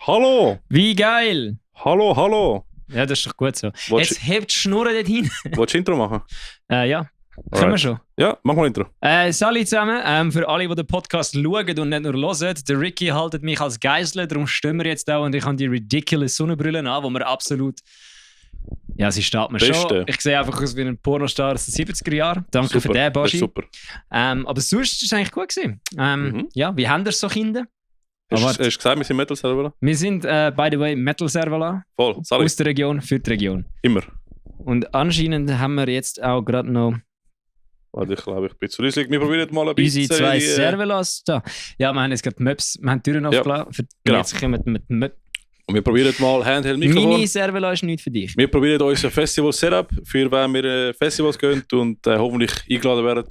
Hallo! Wie geil! Hallo, hallo! Ja, das ist doch gut so. Willst Jetzt hebt die Schnur dort hin. Willst du Intro machen? Ja, können wir schon. Ja, mach mal Intro. Salut zusammen. Für alle, die den Podcast schauen und nicht nur hören, der Ricky haltet mich als Geisel, darum stehen wir jetzt da und ich habe die ridiculous Sonnenbrille an, wo wir absolut... Ja, sie steht mir schon. Ich sehe einfach aus wie ein Pornostar aus den 70er Jahren. Danke Super, für den, Baschi. Super. Aber sonst war es eigentlich gut gewesen. Ja, wie haben ihr so Kinder? Hast du gesagt, wir sind Metal Server? Wir sind, by the way, Metal Servala. Voll, salut. Aus der Region, für die Region. Immer. Und anscheinend haben wir jetzt auch gerade noch... Warte, ich glaube, ich bin zu riesig. Wir probieren mal ein bisschen... Unsere zwei Servalas da. Ja, wir haben jetzt gerade Möps, wir haben die Türen aufgelassen. Genau. Jetzt kommen wir mit Möps. Und wir probieren mal Handheld-Mikrofon. Meine Servala ist nicht für dich. Wir probieren unser Festival-Setup, für wenn wir Festivals gehen und hoffentlich eingeladen werden.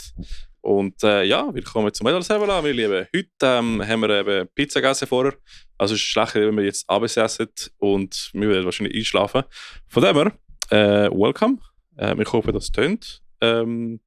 Und ja, willkommen zum Metal Server, meine Lieben. Heute haben wir eben Pizza gegessen vorher. Also es ist schlecht, wenn wir jetzt Abend essen und wir werden wahrscheinlich einschlafen. Von dem her, welcome. Ich hoffe, das tönt. Voll.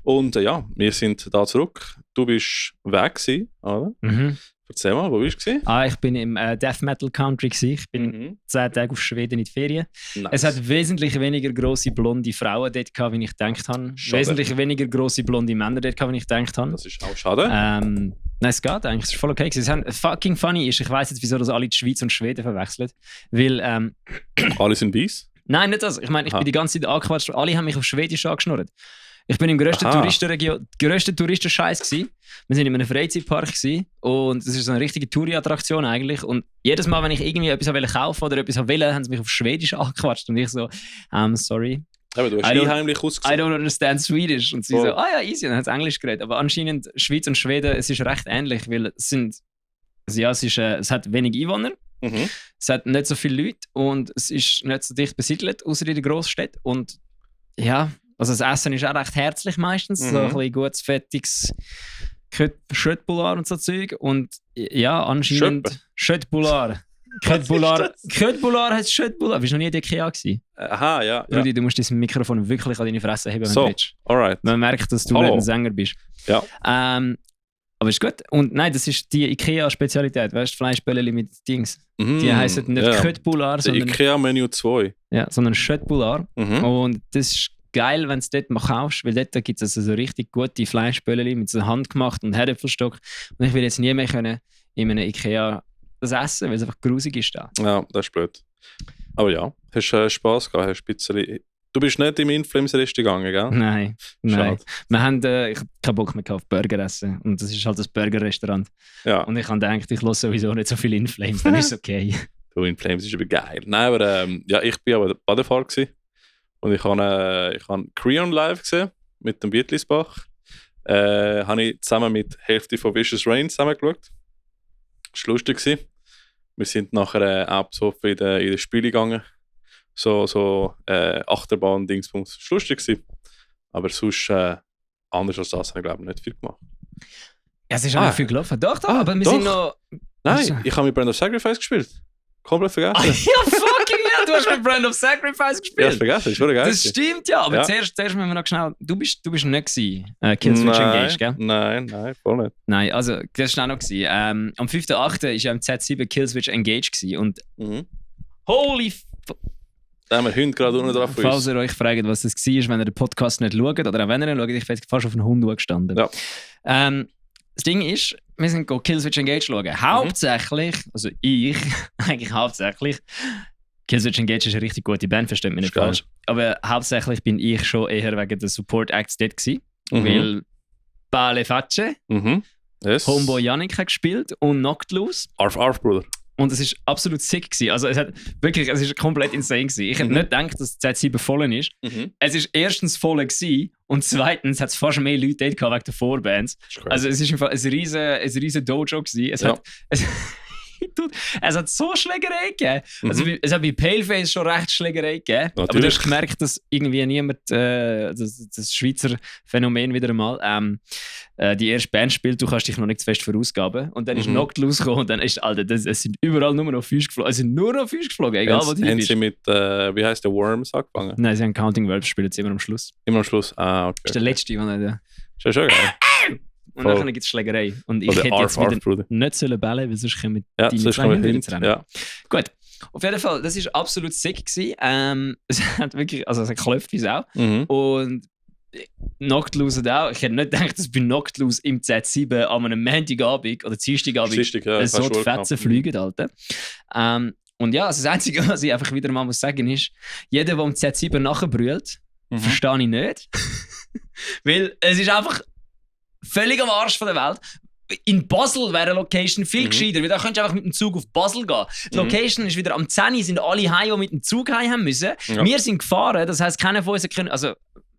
Und ja, wir sind da zurück. Du bist weg gewesen, oder? Mhm. Erzähl mal, wo bist du gewesen? Ich bin im Death Metal Country gewesen. Ich bin 10 Tage auf Schweden in die Ferien. Nice. Es hat wesentlich weniger grosse blonde Frauen dort gehabt, wie ich gedacht habe. Schade. Wesentlich weniger grosse blonde Männer dort gehabt, wie ich gedacht habe. Das ist auch schade. Nein, es geht eigentlich. Es ist voll okay gewesen. Fucking funny ist, ich weiss jetzt, wieso das alle die Schweiz und Schweden verwechseln. Weil, Alle sind weiß? nein, nicht das. Ich meine, ich bin die ganze Zeit angequatscht. Alle haben mich auf Schwedisch angeschnurrt. Ich bin im grössten Touristenscheiß gewesen. Wir sind in einem Freizeitpark gewesen, und das ist so eine richtige Touri-Attraktion eigentlich. Und jedes Mal, wenn ich irgendwie etwas kaufen oder etwas wollte, haben sie mich auf Schwedisch angequatscht. Und ich so, sorry. Aber du hast heimlich ausgesehen. I don't understand Swedish. Und sie so, ja, easy. Und dann hat es Englisch geredet. Aber anscheinend, Schweiz und Schweden, es ist recht ähnlich, weil es hat wenig Einwohner. Mhm. Es hat nicht so viele Leute und es ist nicht so dicht besiedelt, außer in den Großstädten. Und ja, also das Essen ist auch recht herzlich meistens. So ein bisschen gutes, fettiges Schöttbular und so Zeug. Und ja, anscheinend... Schöttbular. Köttbular heißt Schöttbular. Bist du noch nie in der IKEA gewesen? Aha, ja. Rudi, du musst dieses Mikrofon wirklich an deine Fresse heben, wenn So, du willst. alright. Man merkt, dass du nicht ein Sänger bist. Ja. Aber ist gut. Und nein, das ist die IKEA-Spezialität. Weißt du, Fleischbällchen mit Dings. Mhm. Die heißen nicht Köttbular, sondern IKEA-Menü 2. Ja, sondern Schöttbular. Mhm. Und das ist geil, wenn du es dort mal kaufst, weil dort gibt es also so richtig gute Fleischbällchen mit so handgemacht und Herdöpfelstock. Und ich will jetzt nie mehr können in einem IKEA das essen, weil es einfach grusig ist da. Ja, das ist blöd. Aber ja, hast du Spass gehabt? Hast ein bisschen... Du bist nicht im Inflames-Rest gegangen, gell? Nein. Schade. Wir haben, ich habe keinen Bock mehr auf Burger essen. Und das ist halt das Burger-Restaurant. Ja. Und ich habe gedacht, ich höre sowieso nicht so viel Inflames, dann ist es okay. Du, Inflames ist aber geil. Nein, aber ja, ich war aber Badefahrt gewesen. Und ich habe Creon live gesehen mit dem Wietlisbach. Habe ich zusammen mit der Hälfte von Vicious Rain zusammengeschaut. Das war lustig. Wir sind nachher auch besoffen in den Spiele gegangen. So Achterbahn-Dingsbums. Das war lustig. Aber sonst, anders als das, habe ich glaube ich nicht viel gemacht. Ja, es ist auch nicht viel gelaufen. Doch, aber wir sind noch... Nein, ich habe mit Brand of Sacrifice gespielt. Komplett vergessen. Ja, fucking hell, du hast mit Brand of Sacrifice gespielt. Ja, vergessen, das war geil. Das stimmt ja, aber zuerst müssen wir noch schnell... Du bist nicht gewesen, Killswitch Engage, gell? Nein, voll nicht. Nein, also das war auch noch gewesen. Am 5.8. war ja im Z7 Killswitch Engage gewesen und... Holy... Da haben wir Hunde gerade unten drauf. Falls ihr euch fragt, was das war, wenn ihr den Podcast nicht schaut, oder auch wenn ihr ihn schaut, ich bin fast auf einen Hund gestanden. Ja. Das Ding ist, wir sind Killswitch Engage schauen. Hauptsächlich, also ich, eigentlich hauptsächlich, Killswitch Engage ist eine richtig gute Band, versteht mich nicht falsch. Aber hauptsächlich bin ich schon eher wegen der Support Acts dort gewesen, weil Bale Facce, Homeboy Yannick hat gespielt und Knocked Loose. Arf, Bruder. Und es war absolut sick gewesen. Also es ist komplett insane gewesen. Ich hätte nicht gedacht, dass das Z7 voll ist. Es war erstens voll gewesen, und zweitens hat es fast mehr Leute dort gehabt wegen der Vorbands. Also es war ein riesen Dojo gewesen. Es hat so Schlägerei gegeben. Also es hat bei Paleface schon recht Schlägerei gegeben. Natürlich. Aber du hast gemerkt, dass irgendwie niemand, das Schweizer Phänomen wieder einmal, die erste Band spielt, du kannst dich noch nicht zu fest verausgaben. Und dann ist Knocked Loose gekommen und dann ist, Alter, es sind überall nur noch Füße geflogen. Es sind nur noch Füße geflogen, egal wo du bist. Haben sie mit, wie heisst der, Worms angefangen? Nein, sie haben Counting Verbs, spielen sie immer am Schluss. Immer am Schluss? Ah, okay. Das ist der letzte, der... Ist ja schon geil. und dann gibt es Schlägerei. Und ich hätte jetzt wieder nicht sollen bellen, weil sonst kommen die zwei Hunde zu rennen. Ja. Gut, auf jeden Fall, das war absolut sick gewesen. Es hat wirklich, also es hat geklopft wie Sau. Und Knocked Loose auch. Ich hätte nicht gedacht, dass bei Knocked Loose im Z7 an einem Montagabend oder Dienstagabend so die Fetzen fliegen, Alter. Und ja, also das Einzige, was ich einfach wieder mal muss sagen ist, jeder, der um Z7 nachbrüllt, verstehe ich nicht. Weil es ist einfach völlig am Arsch von der Welt. In Basel wäre eine Location viel gescheiter, weil da könntest du einfach mit dem Zug auf Basel gehen. Die Location ist wieder am 10 sind alle heim, die mit dem Zug heim haben müssen. Ja. Wir sind gefahren, das heisst, keiner von uns können, also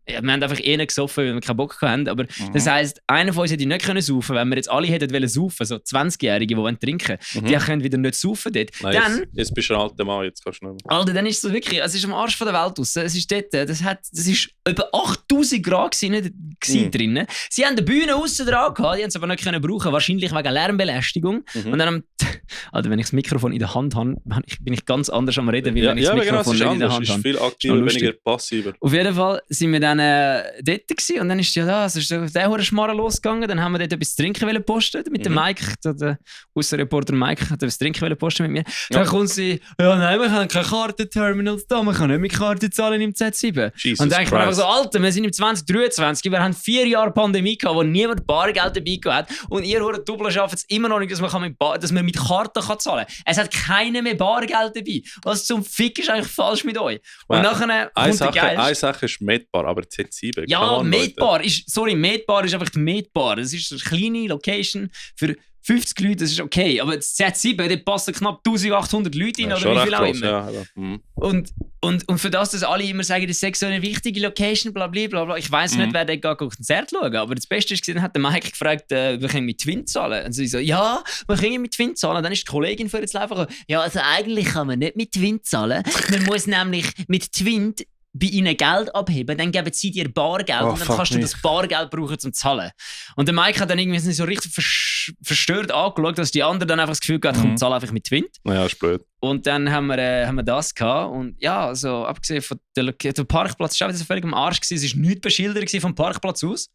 ja, wir haben einfach nicht gesoffen, weil wir keinen Bock hatten. Aber das heisst, einer von uns hätte nicht können saufen. Wenn wir jetzt alle hätten wollen saufen, so 20-Jährige, die trinken wollen, die können wieder nicht saufen dort. Nein, dann, jetzt bist du ein alter Mann, jetzt kannst du nicht mehr. Alter, dann ist es wirklich, es ist am Arsch von der Welt raus. Es ist dort, das ist über 8000 Grad drinnen. Sie haben die Bühne aussen dran gehabt, die haben es aber nicht können brauchen, wahrscheinlich wegen Lärmbelästigung. Und dann, Alter, wenn ich das Mikrofon in der Hand habe, bin ich ganz anders am Reden, wie wenn ich das Mikrofon nicht in der Hand habe. Es ist viel aktiver, weniger passiver. Auf jeden Fall sind wir dann dort gewesen, und dann ist es ist der Schmarrn losgegangen. Dann haben wir dort etwas zu trinken posten mit dem Mike, der Aussenreporter Mike hat etwas zu trinken posten mit mir. Dann kommt sie, ja nein, wir haben keine Kartenterminals da, wir können nicht mit Karten zahlen im Z7. Jesus und dann denke ich mir einfach so, Alter, wir sind im 2023, wir haben 4 Jahre Pandemie gehabt, wo niemand Bargeld dabei gehabt hat, und ihr Doppler schafft es immer noch nicht, dass man mit Karten zahlen kann. Es hat keiner mehr Bargeld dabei. Was zum Fick ist eigentlich falsch mit euch? Und nachher kommt der Geilste. Eine Sache ist Medbar, aber Z7. Ja, Medbar ist einfach die Medbar. Das ist eine kleine Location für 50 Leute, das ist okay. Aber das Z7, da passen knapp 1800 Leute rein, oder wie viel auch immer. Ja, und für das, dass alle immer sagen, das ist so eine wichtige Location, bla bla bla. Ich weiss nicht, wer dort Konzert schauen. Aber das Beste ist, dann hat der Mike gefragt, wir können mit Twin zahlen. Und sie so, ja, wir können mit Twin zahlen. Dann ist die Kollegin für jetzt einfach, ja, also eigentlich kann man nicht mit Twin zahlen. Man muss nämlich mit Twin bei ihnen Geld abheben, dann geben sie dir Bargeld und dann kannst du das Bargeld brauchen zum Zahlen. Und der Mike hat dann irgendwie so richtig verstört angeschaut, dass die anderen dann einfach das Gefühl hatten, komm, zahl einfach mit Twint. Ja, ist blöd. Und dann haben wir das gehabt und ja, also abgesehen von der Parkplatz war auch völlig am Arsch gewesen. Es war nichts beschildert vom Parkplatz aus.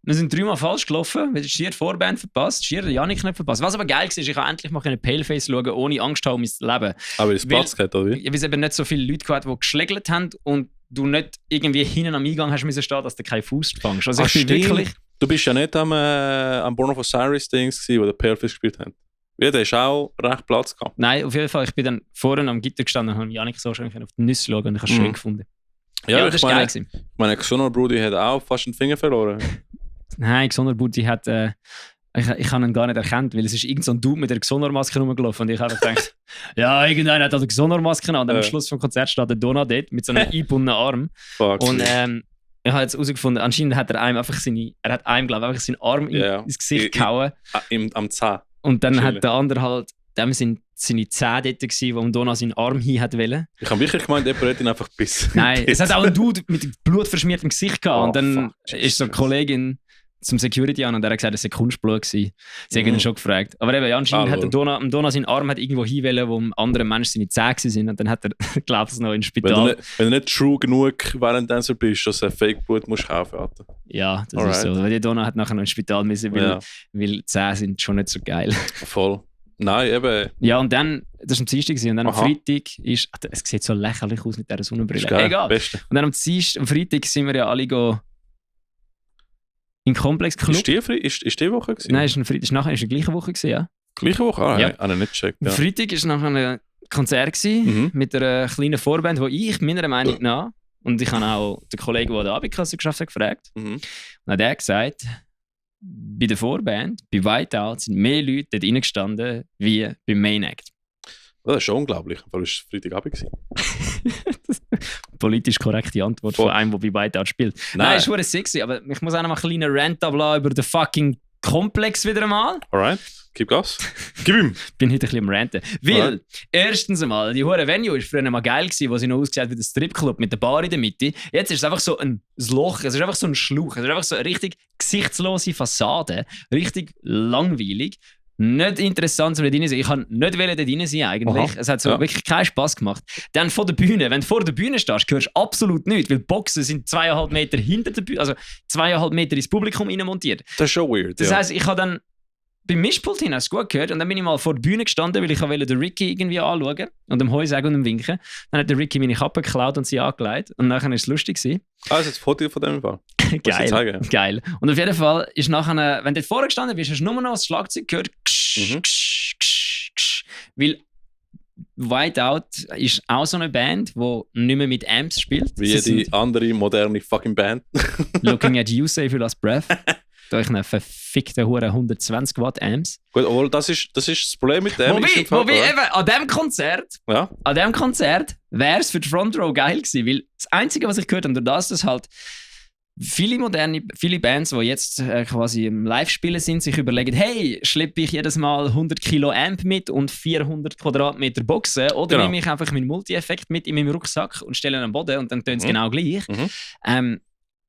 Wir sind 3-mal falsch gelaufen, wir haben schier die Vorband verpasst, schier den Janik nicht verpasst. Was aber geil war, ich konnte endlich mal Paleface schauen, ohne Angst haben um mein Leben. Aber ist Platz gehabt, oder wie? Weil es eben nicht so viele Leute gehabt, die geschlägelt haben und du nicht irgendwie hinten am Eingang hast müssen stehen, dass du keinen Fuß fängst. Also ich bin wirklich... Du bist ja nicht am Born of Osiris-Dings gewesen, wo der Paleface gespielt hat. Ja, der ist auch recht Platz gehabt. Nein, auf jeden Fall. Ich bin dann vorne am Gitter gestanden und habe Janik so schön auf die Nüsse schauen und ich habe es schön gefunden. Ja, das war geil. Ich meine, Xonor Brudi hat auch fast einen Finger verloren. Nein, Xonor Brudi hat... Ich habe ihn gar nicht erkannt, weil es ist irgend so ein Dude mit der Xonor-Maske rumgelaufen und ich habe gedacht, ja, irgendeiner hat eine Xonor-Maske an. Und am Schluss vom Konzert steht der Donald dort mit so einem eingebundenen Arm. Fuck. Und ich habe jetzt herausgefunden, anscheinend hat er einem einfach seinen Arm ins Gesicht gehauen. Am Zahn. Und dann hat der andere halt, dem sind seine Zähne dort gewesen, wo Donald seinen Arm hin hat wollen. Ich habe wirklich gemeint, jemand hat ihn einfach bissen. Nein, es hat auch einen Dude mit blutverschmiertem Gesicht gehabt. Und dann ist so eine Kollegin zum Security an und er hat gesagt, es sei Kunstblut gewesen. Sie haben ihn schon gefragt. Aber eben, anscheinend hat der Donald seinen Arm hat irgendwo hinwollen, wo einem anderen Menschen seine Zähne sind und dann hat er, glaube ich, noch ins Spital. Wenn du nicht true genug während du bist, dass du ein Fake-Blut musst kaufen musst. Ja, das ist so. Weil der Donald hat nachher noch ins Spital müssen, weil die Zähne sind schon nicht so geil. Voll. Nein, eben. Ja, und dann, das war am Dienstag und dann am Freitag ist, es sieht so lächerlich aus mit dieser Sonnenbrille. Egal. Beste. Und dann am Freitag sind wir ja alle in Komplex Club. Ist die Woche gewesen? Nein, ist in der gleichen Woche gewesen, ja. Gleiche Woche? Ah, ja. Habe ich nicht gecheckt. Ja. Freitag war nachher ein Konzert mit einer kleinen Vorband, wo ich meiner Meinung nach, und ich habe auch den Kollegen, der an der Abendkasse geschafft hat, gefragt. Und hat er gesagt, bei der Vorband, bei Whiteout, sind mehr Leute dort reingestanden wie beim Main Act. Das ist schon unglaublich. Weil es Freitagabend war. Politisch korrekte Antwort von einem, der bei Whiteout spielt. Nein, es war sexy, aber ich muss auch noch mal einen kleinen Rant ablassen über den fucking Komplex wieder einmal. Alright, gib Gas. Gib ihm. Bin heute ein bisschen am Ranten. Weil, erstens einmal, die hure Venue war früher mal geil gewesen, wo sie noch ausgesehen hat wie der Stripclub mit der Bar in der Mitte. Jetzt ist es einfach so ein Loch, es ist einfach so ein Schlauch, es ist einfach so eine richtig gesichtslose Fassade, richtig langweilig. Nicht interessant, um da rein sein. Ich kann nicht da rein sein eigentlich. Es hat so wirklich keinen Spass gemacht. Dann von der Bühne, wenn du vor der Bühne stehst, hörst du absolut nichts, weil die Boxen sind 2,5 Meter hinter der Bühne, also 2,5 Meter ins Publikum rein montiert. Das ist schon weird. Das heisst, ich habe dann beim Mischpult hin hast du gut gehört und dann bin ich mal vor der Bühne gestanden, weil ich wollte den Ricky irgendwie anschauen und dem Heu sagen und dem winken. Dann hat der Ricky meine Kappe geklaut und sie angelegt und nachher war es lustig. Ah, das ist ein Foto von dem Fall. Geil, geil. Und auf jeden Fall ist nachher, wenn du dort vorne gestanden bist, hast du nur noch das Schlagzeug gehört. Weil Whiteout ist auch so eine Band, die nicht mehr mit Amps spielt. Wie die andere moderne fucking Band. Looking at you, save your last breath. Durch einen verfickten Huren 120 Watt Amps. Gut, aber das ist das Problem mit dem. Wobei eben, an diesem Konzert wäre es für die Front Row geil gewesen, weil das Einzige, was ich gehört habe, durch das, dass halt viele Bands, die jetzt quasi im Live-Spielen sind, sich überlegen, hey, schleppe ich jedes Mal 100 Kilo Amp mit und 400 Quadratmeter Boxen oder nehme ich einfach meinen Multi-Effekt mit in meinem Rucksack und stelle ihn am Boden und dann tönt es genau gleich.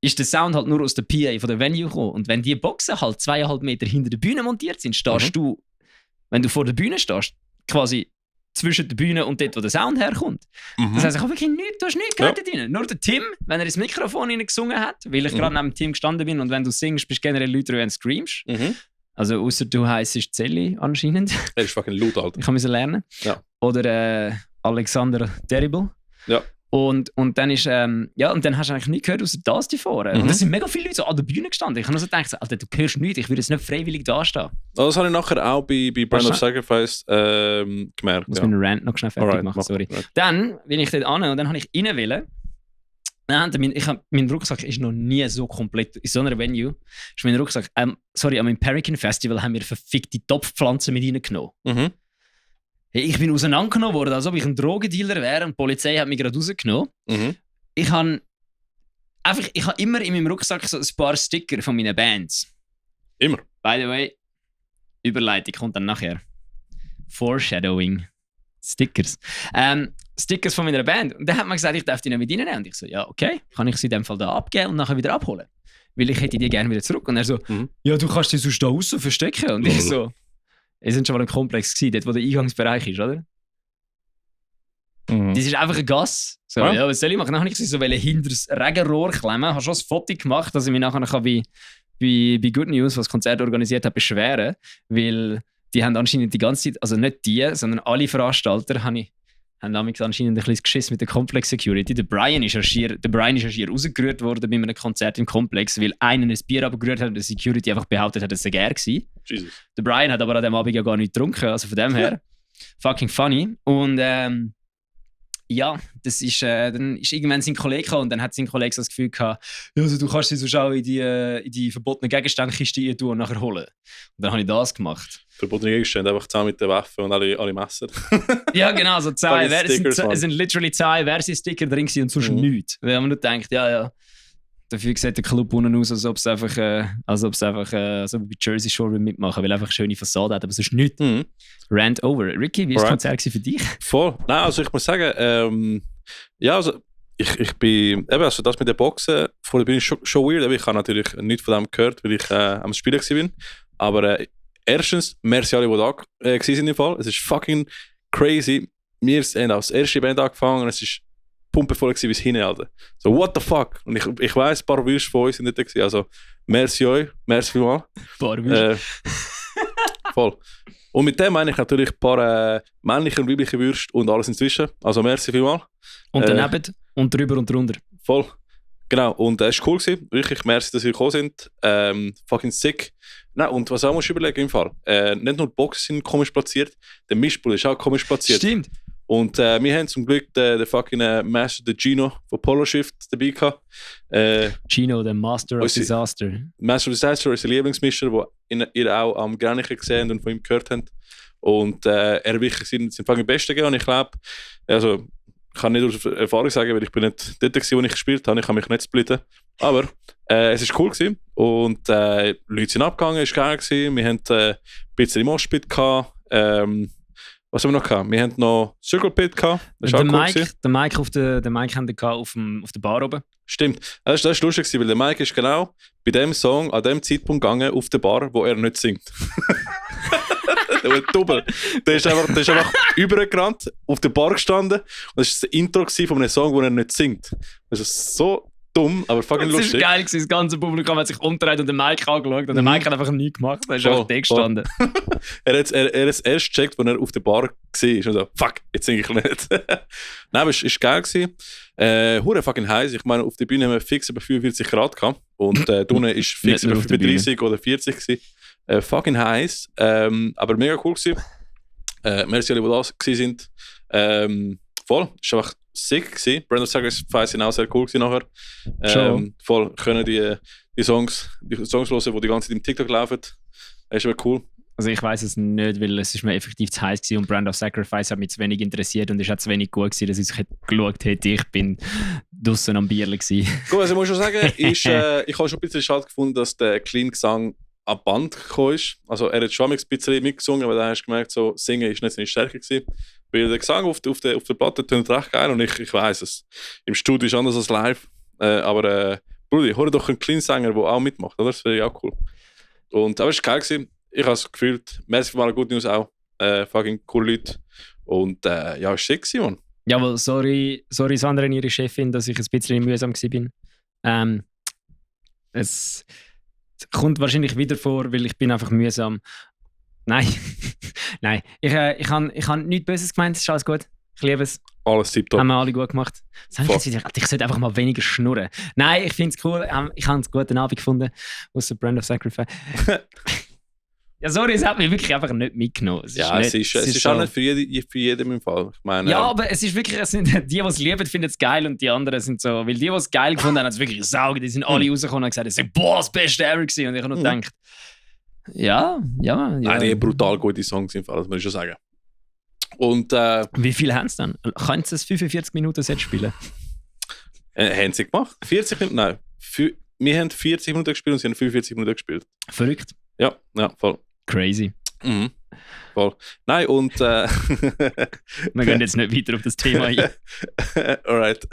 Ist der Sound halt nur aus der PA von der Venue gekommen. Und wenn die Boxen halt 2,5 Meter hinter der Bühne montiert sind, stehst du, wenn du vor der Bühne stehst, quasi zwischen der Bühne und dort, wo der Sound herkommt. Das heisst, ich habe wirklich nichts, du hast nichts gehört da drin. Nur der Tim, wenn er ins Mikrofon gesungen hat, weil ich gerade neben dem Tim gestanden bin und wenn du singst, bist du generell lauter, wenn du screamst. Also außer du heisst Zelli anscheinend. Er ist fucking laut, Alter. Ich musste lernen. Ja. Oder Alexander Terrible. Ja. Und dann ist, und dann hast du eigentlich nichts gehört, außer das die vorne. Und da sind mega viele Leute so an der Bühne gestanden. Ich habe nur so gedacht, Alter, du hörst nichts, ich würde jetzt nicht freiwillig da stehen. Das habe ich nachher auch bei Brand of Sacrifice gemerkt. Ich muss meinen Rant noch schnell fertig machen, sorry. Dann bin ich dort an und dann habe ich rein wollen. Mein Rucksack ist noch nie so komplett. In so einer Venue ist mein Rucksack. An meinem Pelican Festival haben wir verfickte Topfpflanzen mit reingenommen. Hey, ich bin auseinandergenommen worden, als ob ich ein Drogendealer wäre und die Polizei hat mich gerade rausgenommen. Ich habe immer in meinem Rucksack so ein paar Sticker von meinen Bands. Immer? By the way, Überleitung kommt dann nachher. Foreshadowing. Stickers. Stickers von meiner Band. Und dann hat man gesagt, ich darf die nicht mit reinnehmen. Und ich so, ja, okay, kann ich sie in dem Fall da abgeben und nachher wieder abholen? Weil ich hätte die gerne wieder zurück. Und er so, ja, du kannst die sonst da raus verstecken. Und ich so, es sind schon mal ein Komplex gewesen, dort wo der Eingangsbereich ist, oder? Das ist einfach ein Gas. So, ja, was soll ich machen? Dann habe ich sie so hinter das Regenrohr klemmen, habe schon ein Foto gemacht, dass ich mich nachher bei Good News, was das Konzert organisiert hat, beschweren. Weil die haben anscheinend die ganze Zeit, also nicht die, sondern alle Veranstalter haben anscheinend ein bisschen geschissen mit der Complex Security. Der Brian ist schier rausgerührt worden bei einem Konzert im Komplex, weil einer ein Bier abgerührt hat und der Security einfach behauptet hat, es sei er gewesen. Jesus. Der Brian hat aber an dem Abend ja gar nicht getrunken, also von dem her fucking funny. Und ja, das ist, dann ist irgendwann sein Kollege gekommen und dann hat sein Kollege so das Gefühl gehabt, ja, also du kannst sie so auch in die verbotene Gegenstandkiste tun und nachher holen. Und dann habe ich das gemacht. Verbotene Gegenstände, einfach zusammen mit den Waffen und alle Messer. Ja, genau, so es sind literally 2 Versi-Sticker drin und sonst nichts. Weil man nur denkt, ja, dafür sieht der Club unten aus, als ob es einfach bei Jersey Shore mitmachen, weil einfach eine schöne Fassade hat, aber sonst nichts. Rant over. Ricky, wie war das Konzert für dich? Voll. Nein, also ich muss sagen, also ich bin, eben, also das mit den Boxen vor der Bühne ist schon weird, aber ich habe natürlich nichts von dem gehört, weil ich am Spielen war. Aber erstens, merci alle, die da waren im Fall. Es ist fucking crazy. Wir haben als erste Band angefangen und es ist pumpevoll gewesen bis hinten, Alter. So, what the fuck? Und ich weiss, ein paar Würste von uns sind nicht da gewesen. Also, merci euch, merci vielmals. Ein paar Würste. Voll. Und mit dem meine ich natürlich ein paar männliche und weibliche Würste und alles inzwischen. Also, merci vielmals. Und daneben und drüber und drunter. Voll. Genau. Und es war cool gewesen. Wirklich, merci, dass ihr gekommen sind. Fucking sick. Nein, und was auch musst du überlegen im Fall. Nicht nur die Boxen sind komisch platziert, der Mischpult ist auch komisch platziert. Stimmt. Und wir haben zum Glück den fucking Master, den Gino von Polar Shift dabei gehabt. Gino, der Master of Disaster. Master of Disaster ist ein Lieblingsmischer, den ihr auch am Granichen gesehen und von ihm gehört habt. Und er wirklich sind fucking Beste gegeben. Und ich glaube, also ich kann nicht aus Erfahrung sagen, weil ich bin nicht dort gewesen, wo ich gespielt habe. Ich kann mich nicht splitten. Aber es war cool gewesen. Und Leute sind abgegangen, es war geil gewesen. Wir haben ein bisschen Moshpit gehabt. Was haben wir noch gehabt? Wir haben noch Circle Pit gehabt. Das war auch cool. Den Mike haben wir auf der Bar oben. Stimmt. Das war lustig, weil der Mike ist genau bei dem Song an dem Zeitpunkt gegangen auf der Bar, wo er nicht singt. Der Double. Der ist einfach übergerannt, auf der Bar gestanden und das war das Intro von einem Song, den er nicht singt. Das ist so dumm, aber fucking lustig. Das war geil, das ganze Publikum hat sich umgedreht und den Mike angeschaut und der Mike hat einfach nichts gemacht, er ist einfach da gestanden. Er hat es erst gecheckt, als er auf der Bar war und so, fuck, jetzt singe ich nicht. Nein, aber es war geil gewesen. Hure fucking heiß. Ich meine, auf der Bühne haben wir fix über 45 Grad gehabt und unten war fix über 30 oder 40 gewesen. Fucking heiß, aber mega cool gewesen. Merci alle, die da sind. Voll, es war einfach sick gewesen. Brand of Sacrifice sind auch sehr cool gewesen nachher. Voll, können die Songs hören, die die ganze Zeit im TikTok laufen. Das ist aber cool. Also ich weiss es nicht, weil es ist mir effektiv zu heiß gewesen und Brand of Sacrifice hat mich zu wenig interessiert und es hat zu wenig gut gewesen, dass ich geschaut hätte. Ich bin draussen am Bierle gewesen. Gut, also ich muss schon sagen, ich habe schon ein bisschen schade gefunden, dass der Clean-Gesang an Band gekommen ist. Also er hat schon ein bisschen mitgesungen, aber dann hast du gemerkt, so singen ist nicht seine Stärke gewesen. Weil der Gesang auf der Platte tönt recht geil und ich weiss es. Im Studio ist anders als live. Aber Brudi, hol doch einen Clean-Sänger, der auch mitmacht, oder? Das wäre ja auch cool. Aber es war geil gewesen. Ich habe es gefühlt. Merci für alle Good News auch. Fucking cool Leute. Und ja, es war schick gewesen, Mann. Ja, aber sorry Sandra, ihre Chefin, dass ich ein bisschen mühsam war. Es kommt wahrscheinlich wieder vor, weil ich bin einfach mühsam. Nein, nein. Ich habe nichts Böses gemeint, es ist alles gut. Ich liebe es. Alles tipptopp. Haben wir alle gut gemacht. Ich sollte einfach mal weniger schnurren. Nein, ich finde es cool. Ich habe einen guten Abend gefunden. Aus der Brand of Sacrifice. Ja, sorry, es hat mich wirklich einfach nicht mitgenommen. Es ist auch nicht für jeden im Fall. Ich meine, ja, aber es ist wirklich, die es lieben, finden es geil und die anderen sind so, weil die es geil gefunden haben, haben es wirklich gesaugt. Die sind alle rausgekommen und gesagt, boah, das beste ever gewesen. Und ich habe nur gedacht, ja. Nein, die haben brutal gute Songs im Fall, das muss ich schon sagen. Und, wie viel haben sie dann? Können sie es 45 Minuten Set spielen? Haben sie gemacht? 40 Minuten? Nein. Wir haben 40 Minuten gespielt und sie haben 45 Minuten gespielt. Verrückt. Ja, voll. Crazy. Mhm. Voll. Nein, und wir gehen jetzt nicht weiter auf das Thema ein. Alright.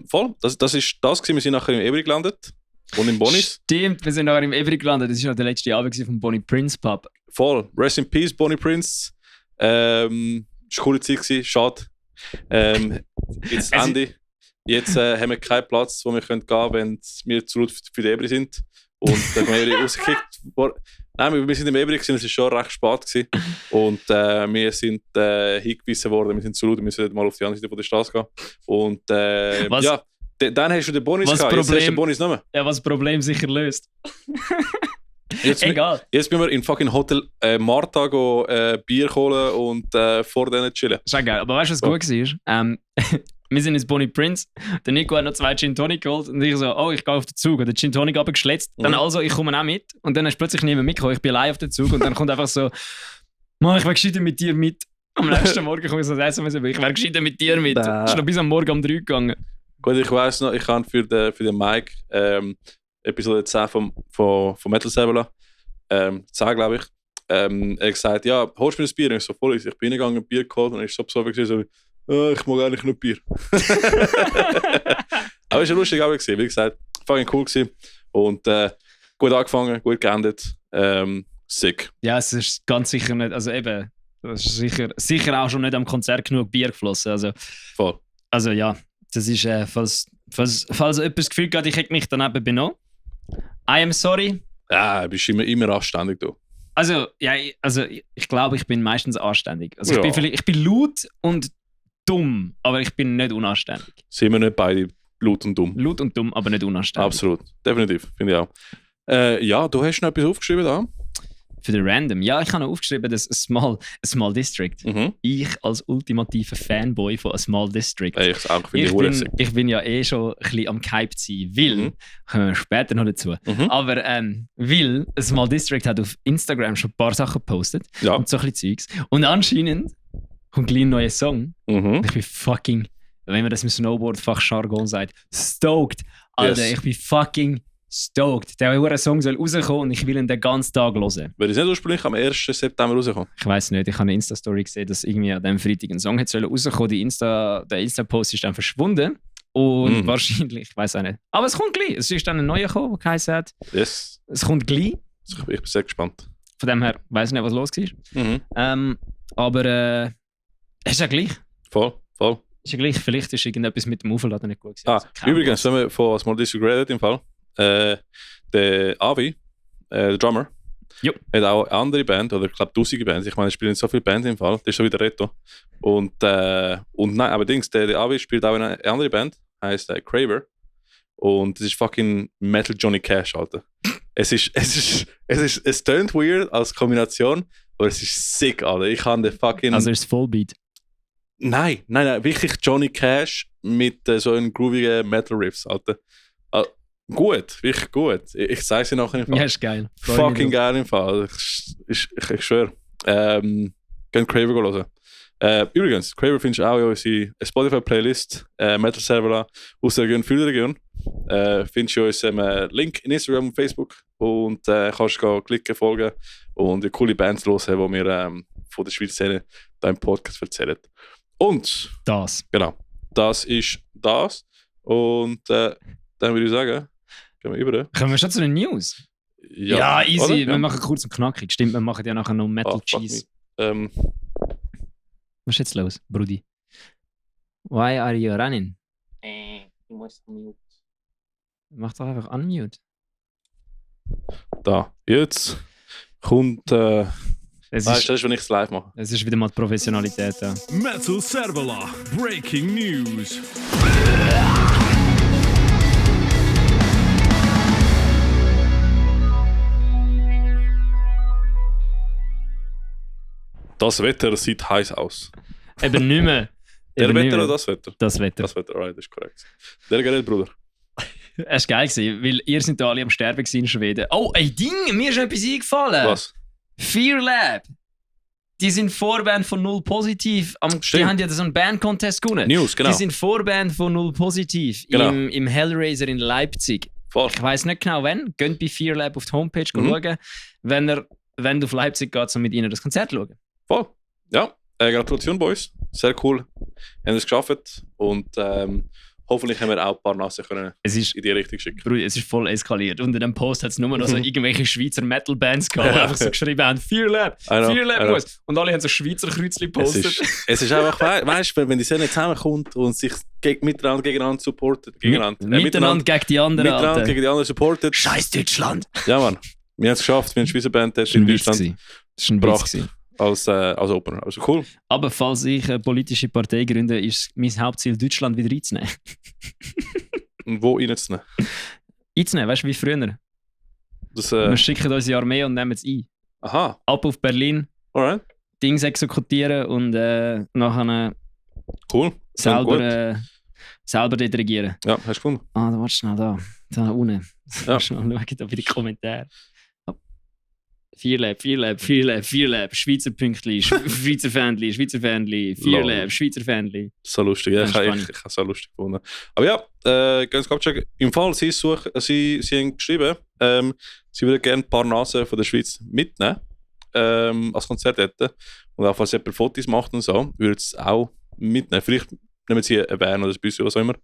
Voll. Das ist das gewesen. Wir sind nachher im Ebri gelandet. Und im Bonis. Stimmt, wir sind nachher im Ebri gelandet. Das war noch der letzte Abend vom Bonnie Prince Pub. Voll. Rest in Peace, Bonnie Prince. Es war eine coole Zeit gewesen. Schade. Jetzt Ende. Jetzt haben wir keinen Platz, wo wir gehen können, wenn wir zu laut für die Ebri sind. Und dann haben wir rausgekickt. Nein, wir sind im Ebri gewesen, es war schon recht spät gewesen. Und wir sind hingewiesen worden, wir sind zu laut, wir müssen mal auf die andere Seite der Straße gehen. Und ja, dann hast du den Bonus gehabt, jetzt hast du den Bonus nicht mehr. Ja, was das Problem sicher löst. Egal. Jetzt müssen wir in fucking Hotel Marta Bier holen und vor denen chillen. Das ist auch geil. Aber weißt du, was gut war? Wir sind ins Bonnie Prince. Der Nico hat noch 2 Gin Tonic geholt. Und ich so, oh, ich gehe auf den Zug. Und der Gin Tonic abgeschletzt. Dann also, ich komme auch mit. Und dann hast du plötzlich niemand mitgekommen. Ich bin allein auf den Zug. Und dann kommt einfach so, Mann, ich wäre gescheiter mit dir mit. Am nächsten Morgen komme ich so das SMS, ich wäre gescheiter mit dir mit. Das ist noch bis am Morgen um 3 gegangen. Gut, ich weiss noch, ich habe für den Mike Episode 10 von Metal Sabola 10, glaube ich. Er hat gesagt, ja, holst du mir ein Bier? Und ich so, voll, ich bin hingegangen, ein Bier geholt. Und ich so besoffen so, ich mag eigentlich nur Bier. Aber es war ein lustiger Abend, wie gesagt, fucking cool gewesen. Und gut angefangen, gut geendet. Sick. Ja, es ist ganz sicher nicht, also eben, es ist sicher auch schon nicht am Konzert genug Bier geflossen. Also, voll. Also ja, das ist, falls jemand das Gefühl hat, ich hätte mich daneben benommen. I am sorry. Ja, du bist immer anständig, du. Also, ja, ich glaube, ich bin meistens anständig. Also ja. Ich bin laut und dumm, aber ich bin nicht unanständig. Sind wir nicht beide laut und dumm? Laut und dumm, aber nicht unanständig. Absolut, definitiv, finde ich auch. Ja, du hast noch etwas aufgeschrieben da? Für den Random. Ja, ich habe noch aufgeschrieben, dass a small District. Mhm. Ich als ultimativer Fanboy von A Small District. Ich bin ja schon ein bisschen am Hype sein, weil, kommen wir später noch dazu, aber weil A Small District hat auf Instagram schon ein paar Sachen gepostet und so ein bisschen Zeugs. Und anscheinend kommt gleich ein neuer Song. Ich bin fucking, wenn man das im Snowboard-Fachjargon sagt, stoked. Alter, yes. Ich bin fucking stoked. Der Song soll rauskommen und ich will ihn den ganzen Tag hören. Wäre es nicht ursprünglich am 1. September rauskommen? Ich weiss nicht. Ich habe eine Insta-Story gesehen, dass irgendwie an diesem Freitag ein Song rauskommen soll. Der Insta-Post ist dann verschwunden. Und wahrscheinlich, ich weiß auch nicht. Aber es kommt gleich. Es ist dann ein neuer gekommen, der geheißen hat. Yes. Es kommt gleich. Ich bin sehr gespannt. Von dem her weiss ich nicht, was los war. Aber es ist ja gleich. Voll. Ist ja gleich. Vielleicht ist irgendetwas mit dem Aufladen nicht gut gewesen. Übrigens, wenn wir von Small District redet im Fall, der Avi, der Drummer, hat auch eine andere Band, oder ich glaube tausende Bands. Ich meine, er spielt nicht so viele Bands im Fall. Das ist so wie der Reto. Und nein, aber der Avi spielt auch in eine andere Band, heisst Craver. Und das ist fucking Metal Johnny Cash, Alter. Es tönt weird als Kombination, aber es ist sick, Alter. Ich kann den fucking... Also ist es Vollbeat? Nein, wirklich Johnny Cash mit so einem groovigen Metal Riffs, Alter. Gut, wirklich gut. Ich sage sie nachher im Fall. Ja, ist geil. Fucking geil im Fall. Ich schwöre. Gehen Craver hören. Übrigens, Craver findest du auch in unserer Spotify-Playlist Metal Server aus der Region, für die Region. Findest du uns Link in Instagram und Facebook und kannst du klicken, folgen und die coole Bands hören, die wir von der Schweizer Szene hier im Podcast erzählen. Und das. Genau, das ist das. Und dann würde ich sagen, gehen wir über. Kommen wir schon zu den News? Ja, easy. Oder? Wir machen kurz und knackig. Stimmt, wir machen ja nachher noch Metal Cheese. Was ist jetzt los, Brudi? Why are you running? Du musst unmute. Mach doch einfach unmute. Da, jetzt kommt... Das ist, wenn ich es live mache. Es ist wieder mal die Professionalität. Ja. Metal Servola, Breaking News. Das Wetter sieht heiß aus. Eben nicht mehr. Der Wetter oder das Wetter? Das Wetter. Das Wetter, alright, das ist korrekt. Der Gerät, Bruder. Es war geil, weil ihr seid alle am Sterben in Schweden. Oh, ein Ding, mir ist etwas eingefallen. Was? Fear Lab. Die sind Vorband von Null Positiv. Die haben ja so einen Band-Contest gewonnen. News, genau. Die sind Vorband von Null Positiv im Hellraiser in Leipzig. Voll. Ich weiss nicht genau wann. Geht bei Fear Lab auf die Homepage schauen, wenn du auf Leipzig geht, um mit ihnen das Konzert zu schauen. Voll. Ja, Gratulation, Boys. Sehr cool. Haben es geschafft und hoffentlich haben wir auch ein paar Nasen können in die Richtung schicken. Bruder, es ist voll eskaliert. Unter dem Post hat es nur noch so irgendwelche Schweizer Metal-Bands gehabt, die einfach so geschrieben haben, Fear Lab, Boys. Und alle haben so Schweizer Kreuzchen gepostet. Es ist einfach, weißt du, wenn die Szene zusammenkommt und sich miteinander gegeneinander supportet. Miteinander gegen die anderen. Miteinander gegen die anderen supportet. Scheiß Deutschland! Ja, Mann. Wir haben es geschafft. Wir haben eine Schweizer Band in Deutschland das war ein Witz. Als Opener. Also cool. Aber falls ich eine politische Partei gründe, ist mein Hauptziel, Deutschland wieder einzunehmen. Und wo reinzunehmen? Einzunehmen, weißt du, wie früher. Wir schicken unsere Armee und nehmen es ein. Aha. Ab auf Berlin. Alright. Dings exekutieren und nachher cool. Selber dort regieren. Ja, hast du gefunden? Da warte schnell da. Da unten. Ja. Schnell schauen da bei den Kommentaren. Fear Lab, Schweizer Pünktli, Schweizer Fanli, Fear Lab, Schweizer Fanli. So lustig, ja, ich habe es so lustig gefunden. Aber ja, ganz kurz checken. Im Fall, sie haben geschrieben, sie würden gerne ein paar Nasen von der Schweiz mitnehmen, als Konzert hätten. Und auch falls jemand Fotos macht und so, würde es auch mitnehmen. Vielleicht nehmen sie eine Van oder ein bisschen, was auch immer.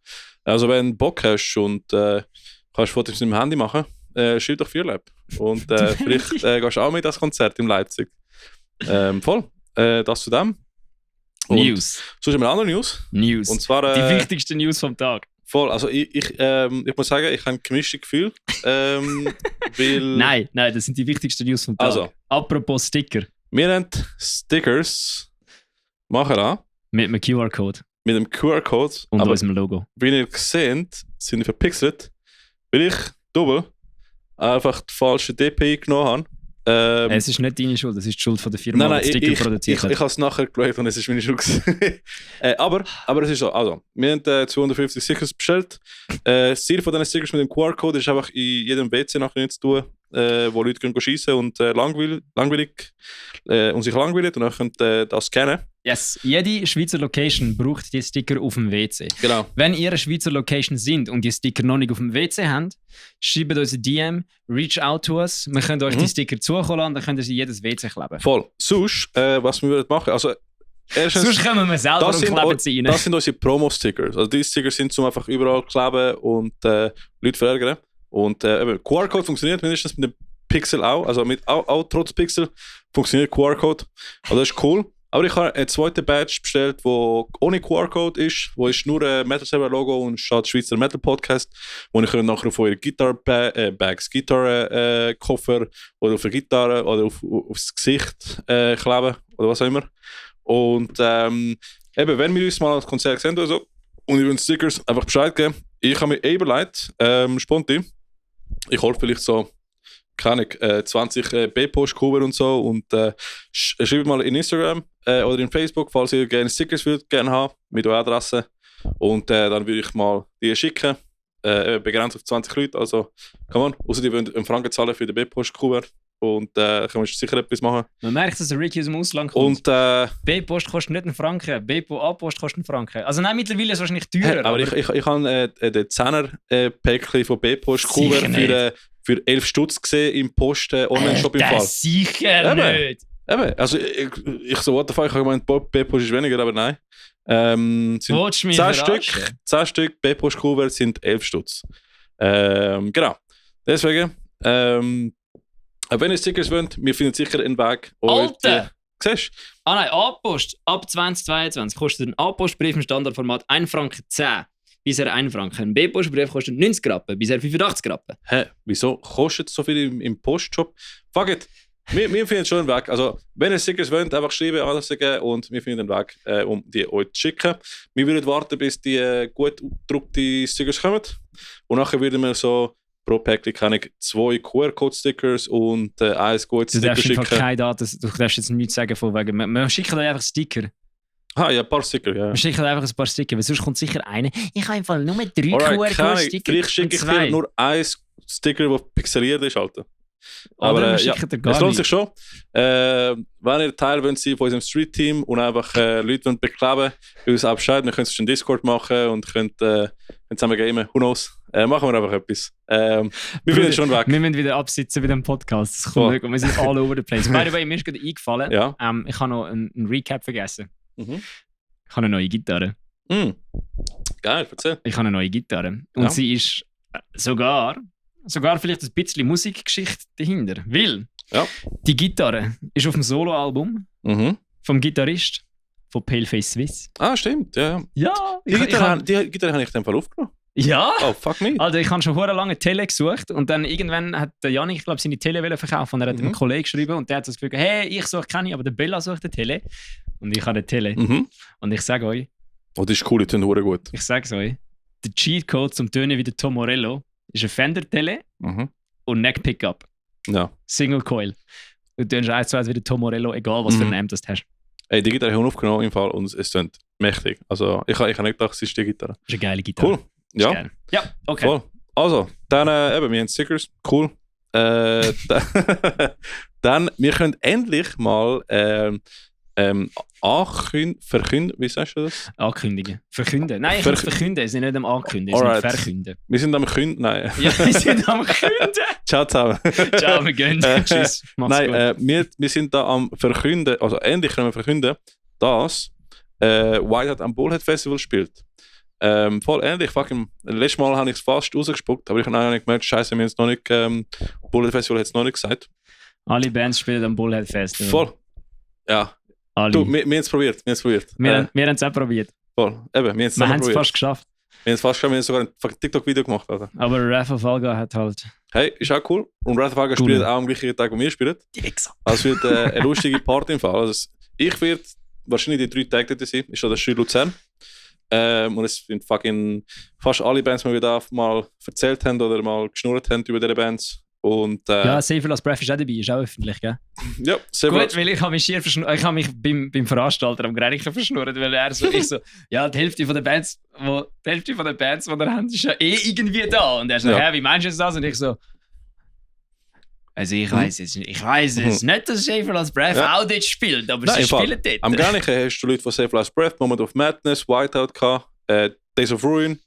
Also wenn du Bock hast und kannst Fotos mit dem Handy machen, schreib doch Fear Lab. Und vielleicht gehst du auch mit das Konzert in Leipzig. Voll. Das zu dem. Und News. Sonst haben wir andere News. Und zwar, die wichtigsten News vom Tag. Voll. Also ich muss sagen, ich habe ein gemischtes Gefühl. Weil nein, das sind die wichtigsten News vom Tag. Also, apropos Sticker. Wir haben Stickers machen an. Mit einem QR-Code. Mit einem QR-Code. Und unserem Logo. Wie ihr seht, sind die verpixelt, weil ich einfach die falsche DPI genommen habe. Es ist nicht deine Schuld, es ist die Schuld von der Firma, die Sticker produziert hat. Ich habe es nachher geschaut und es ist meine Schuld. aber es ist so, also, wir haben 250 Stickers bestellt. Das Ziel von diesen Stickers mit dem QR-Code ist einfach in jedem WC nachher zu tun, wo Leute können schiessen und sich langweilig und dann können das scannen. Yes, jede Schweizer Location braucht die Sticker auf dem WC. Genau. Wenn ihr eine Schweizer Location sind und die Sticker noch nicht auf dem WC habt, schreibt uns eine DM, reach out to us. Wir können euch die Sticker zukommen lassen, dann könnt ihr sie in jedes WC kleben. Voll. Sonst, was wir machen, also erstens, sonst kommen wir selber und kleben sie rein. Das sind unsere Promo-Stickers. Also diese Stickers sind zum einfach überall kleben und Leute verärgern. Und QR-Code funktioniert mindestens mit dem Pixel auch, also auch trotz Pixel funktioniert QR-Code. Also das ist cool. Aber ich habe einen zweiten Badge bestellt, der ohne QR-Code ist, wo ist nur ein Metal Server Logo und steht Schweizer Metal Podcast, wo ich nachher auf eure Gitarre-Bags, Gitarre-Koffer oder auf der Gitarre oder aufs Gesicht kleben oder was auch immer. Und eben, wenn wir uns mal als Konzert sehen oder so und ihr wollt Stickers, einfach Bescheid geben. Ich habe mir überlegt, spontan, ich hole vielleicht so keine 20 B-Post-Cover und so und schreibt mal in Instagram oder in Facebook, falls ihr gerne Stickers würdet gerne haben mit eurer Adresse und dann würde ich mal die schicken, begrenzt auf 20 Leute, also kann man, außer die wollen einen Franken zahlen für den B-Post-Cover und kann man sicher etwas machen. Man merkt, dass der Ricky aus dem Ausland kommt. Und B-Post kostet nicht einen Franken, A-Post kostet einen Franken. Also nein, mittlerweile ist es wahrscheinlich teurer. aber ich habe den 10er-Päckchen von B-Post-Cover für 11 Stutz gesehen im Post-Online-Shop im Fall. Das sicher nicht! Eben, also ich so, what the fuck, ich habe gemeint, B-Post ist weniger, aber nein. Sind 10 Stück B-Post-Cover sind 11 Stutz. Genau. Deswegen, wenn ihr Stickers wollt, wir finden sicher einen Weg. Alter! Siehst du? Ah nein, A-Post ab 2022 kostet ein A-Post-Brief im Standardformat 1,10 Franken. Bisher 1 Franken. Ein B-Post-Brief kostet 90 Rappen, bisher 85 Rappen. Hä? Wieso kostet es so viel im Postshop? Fuck it! Wir finden schon einen Weg. Also, wenn ihr Stickers wollt, einfach schreiben, Adresse geben und wir finden einen Weg, um die euch zu schicken. Wir würden warten, bis die gut gedruckten Stickers kommen. Und nachher würden wir so pro Päckchen 2 QR-Code-Stickers und ein gutes Sticker schicken. Du darfst jetzt nichts sagen von wegen. Wir schicken euch einfach Sticker. Ah, ja, ein paar Sticker, ja. Wir schicken einfach ein paar Sticker, weil sonst kommt sicher einer. Ich habe einfach nur 3 QR-Code-Sticker. Vielleicht schicke ich dir nur ein Sticker, der pixeliert ist, Alter. Aber ja, es lohnt sich schon. Wenn ihr Teil wollt sein von unserem Street-Team und einfach Leute wollt bekleben, uns auch Bescheid, wir können es in Discord machen und können zusammen gamen. Who knows? Machen wir einfach etwas. Wir finden schon weg. Wir müssen wieder absitzen bei dem Podcast. Das kommt wir sind all over the place. By the way, mir ist gerade eingefallen, ja. Ich habe noch einen Recap vergessen. Mhm. Ich habe eine neue Gitarre. Geil, erzähl. Ich habe eine neue Gitarre. Und sie ist sogar vielleicht ein bisschen Musikgeschichte dahinter. Weil die Gitarre ist auf dem Soloalbum vom Gitarrist von Paleface Swiss. Ah, stimmt, ja. Ja, die Gitarre habe ich in dem Fall aufgenommen. Ja! Oh, fuck me. Also ich habe schon sehr lange eine Tele gesucht und dann irgendwann hat der Janik, ich glaube, seine Tele verkaufen und er hat einem Kollegen geschrieben und der hat das Gefühl, hey, ich suche keine, aber der Bella sucht eine Tele. Und ich habe eine Tele. Und ich sage euch... Oh, das ist cool, die tun hure gut. Ich sage es euch, der Cheatcode zum Tönen wie der Tom Morello ist eine Fender-Tele und Neck-Pickup. Ja. Single Coil. Und du tönst 1-2 wie der Tom Morello, egal was für ein Amp das hast. Ey, die Gitarre habe ich aufgenommen im Fall und es klingt mächtig. Also ich habe nicht gedacht, es ist die Gitarre. Das ist eine geile Gitarre. Cool. Ja. Ja, okay. Voll. Also, dann eben, wir haben Stickers. Cool. Dann, wir können endlich mal verkünden. Wie sagst du das? Ankündigen. Verkünden. Nein, ich muss verkünden. Es ist nicht am Ankündigen, es ist verkünden. Wir sind am Künden. Nein. Ja, wir sind am Künden. Ciao zusammen. Ciao, wir gehen. Tschüss. Nein, wir sind da am Verkünden, also endlich können wir verkünden, dass Whitehead am Bullhead Festival spielt. Voll ähnlich. Letztes Mal habe ich es fast rausgespuckt, aber ich habe eigentlich gemerkt, Scheiße, wir haben es noch nicht, Bullhead Festival hat es noch nicht gesagt. Alle Bands spielen am Bullhead Festival. Voll. Ja. Alle. Du, wir haben es probiert. Wir haben es auch probiert. Voll. Eben, wir haben es fast geschafft. Wir haben sogar ein TikTok-Video gemacht. Alter. Aber Wrath of Valga hat halt... Hey, ist auch cool. Und Wrath of Valga spielt auch am gleichen Tag, wo wir spielen. Die Wichser. Also es wird eine lustige Party im Fall. Also ich werde wahrscheinlich die 3 Tage dort sein. Ist schon das Schule Luzern. Und es sind fast alle Bands, die wir da mal erzählt haben oder mal geschnurrt haben über diese Bands. Und, ja, Save Last Breath ist auch dabei, ist auch öffentlich, gell? Ja, sehr gut. Weil ich habe mich schier verschnurrt. Ich habe mich beim Veranstalter am Grenchen verschnurrt, weil ich so, ja, die Hälfte von den Bands, die wir haben, ist ja irgendwie da. Und er so, hä, wie meinst du das? Und ich so, also ich weiß jetzt nicht, dass Save Last Breath auch dort spielt, aber sie spielen dort. Am Grenchen hast du Leute von Save Last Breath, Moment of Madness, Whiteout gehabt, Days of Ruin,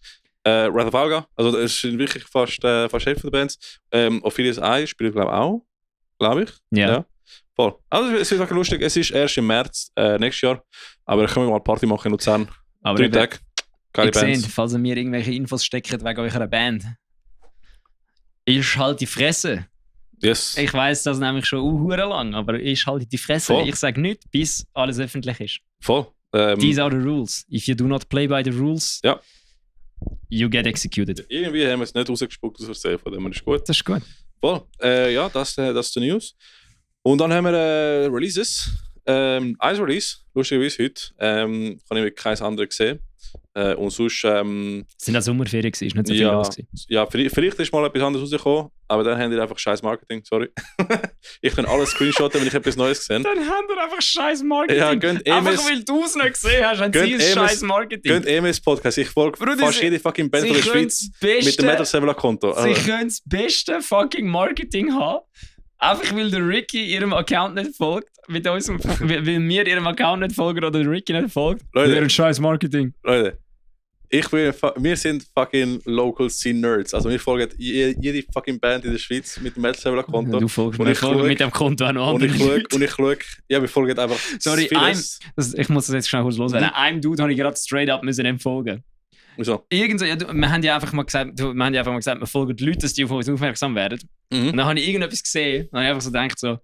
Wrath of Valga, also es sind wirklich fast Hälfte der Bands. Ophelia's Eye spielt glaube ich. Ja. Voll. Also es ist auch lustig, es ist erst im März nächstes Jahr, aber können wir mal Party machen in Luzern. 3 Tage. Geile Bands. Seht, falls ihr mir irgendwelche Infos steckt wegen eurer Band, ist halt die Fresse. Yes. Ich weiss das nämlich schon hure lang, aber ich halte die Fresse. Voll. Ich sage nichts, bis alles öffentlich ist. Voll. These are the rules. If you do not play by the rules, Ja. you get executed. Irgendwie haben wir es nicht rausgespuckt aus Versehen, von dem her ist gut. Das ist gut. Voll. Ja, das ist die News. Und dann haben wir Releases. Ein Release, lustigerweise heute. Habe ich mit keins anderes gesehen. Und sonst, Es sind auch Sommerferien gewesen, ist nicht so viel ja, los gewesen. ja, vielleicht ist mal etwas anderes rausgekommen, aber dann haben die einfach scheiß Marketing, sorry. Ich kann alles screenshotten, wenn ich etwas Neues gesehen habe. Dann haben wir einfach scheiß Marketing. Ja, gönnt einfach weil du es nicht gesehen hast, haben sie ein scheiß Marketing. Gönnt EMS Podcast, ich folge Bruder, fast jede fucking Band von der Schweiz mit dem Metal Sevilla Konto. Sie können das beste fucking Marketing haben. Einfach weil der Ricky ihrem Account nicht folgt, mit unserem, weil wir ihrem Account nicht folgen oder der Ricky nicht folgt. Leute. Wir haben scheiß Marketing. Leute, wir sind fucking Local Scene Nerds. Also wir folgen jede fucking Band in der Schweiz mit dem Metal Sevilla Konto. Du folgst Und mir, ich folgen schaue- mit dem Konto auch noch Und andere Leute. ich schaue, ja, wir folgen einfach Sorry, vieles. ich muss das jetzt schnell kurz loswerden. Einem Dude habe ich gerade straight up müssen entfolgen. Wieso? Irgendso, ja, wir haben ja einfach mal gesagt, wir folgen die Leute, dass die auf uns aufmerksam werden. Mhm. Und dann habe ich irgendetwas gesehen und dann habe ich einfach so gedacht so,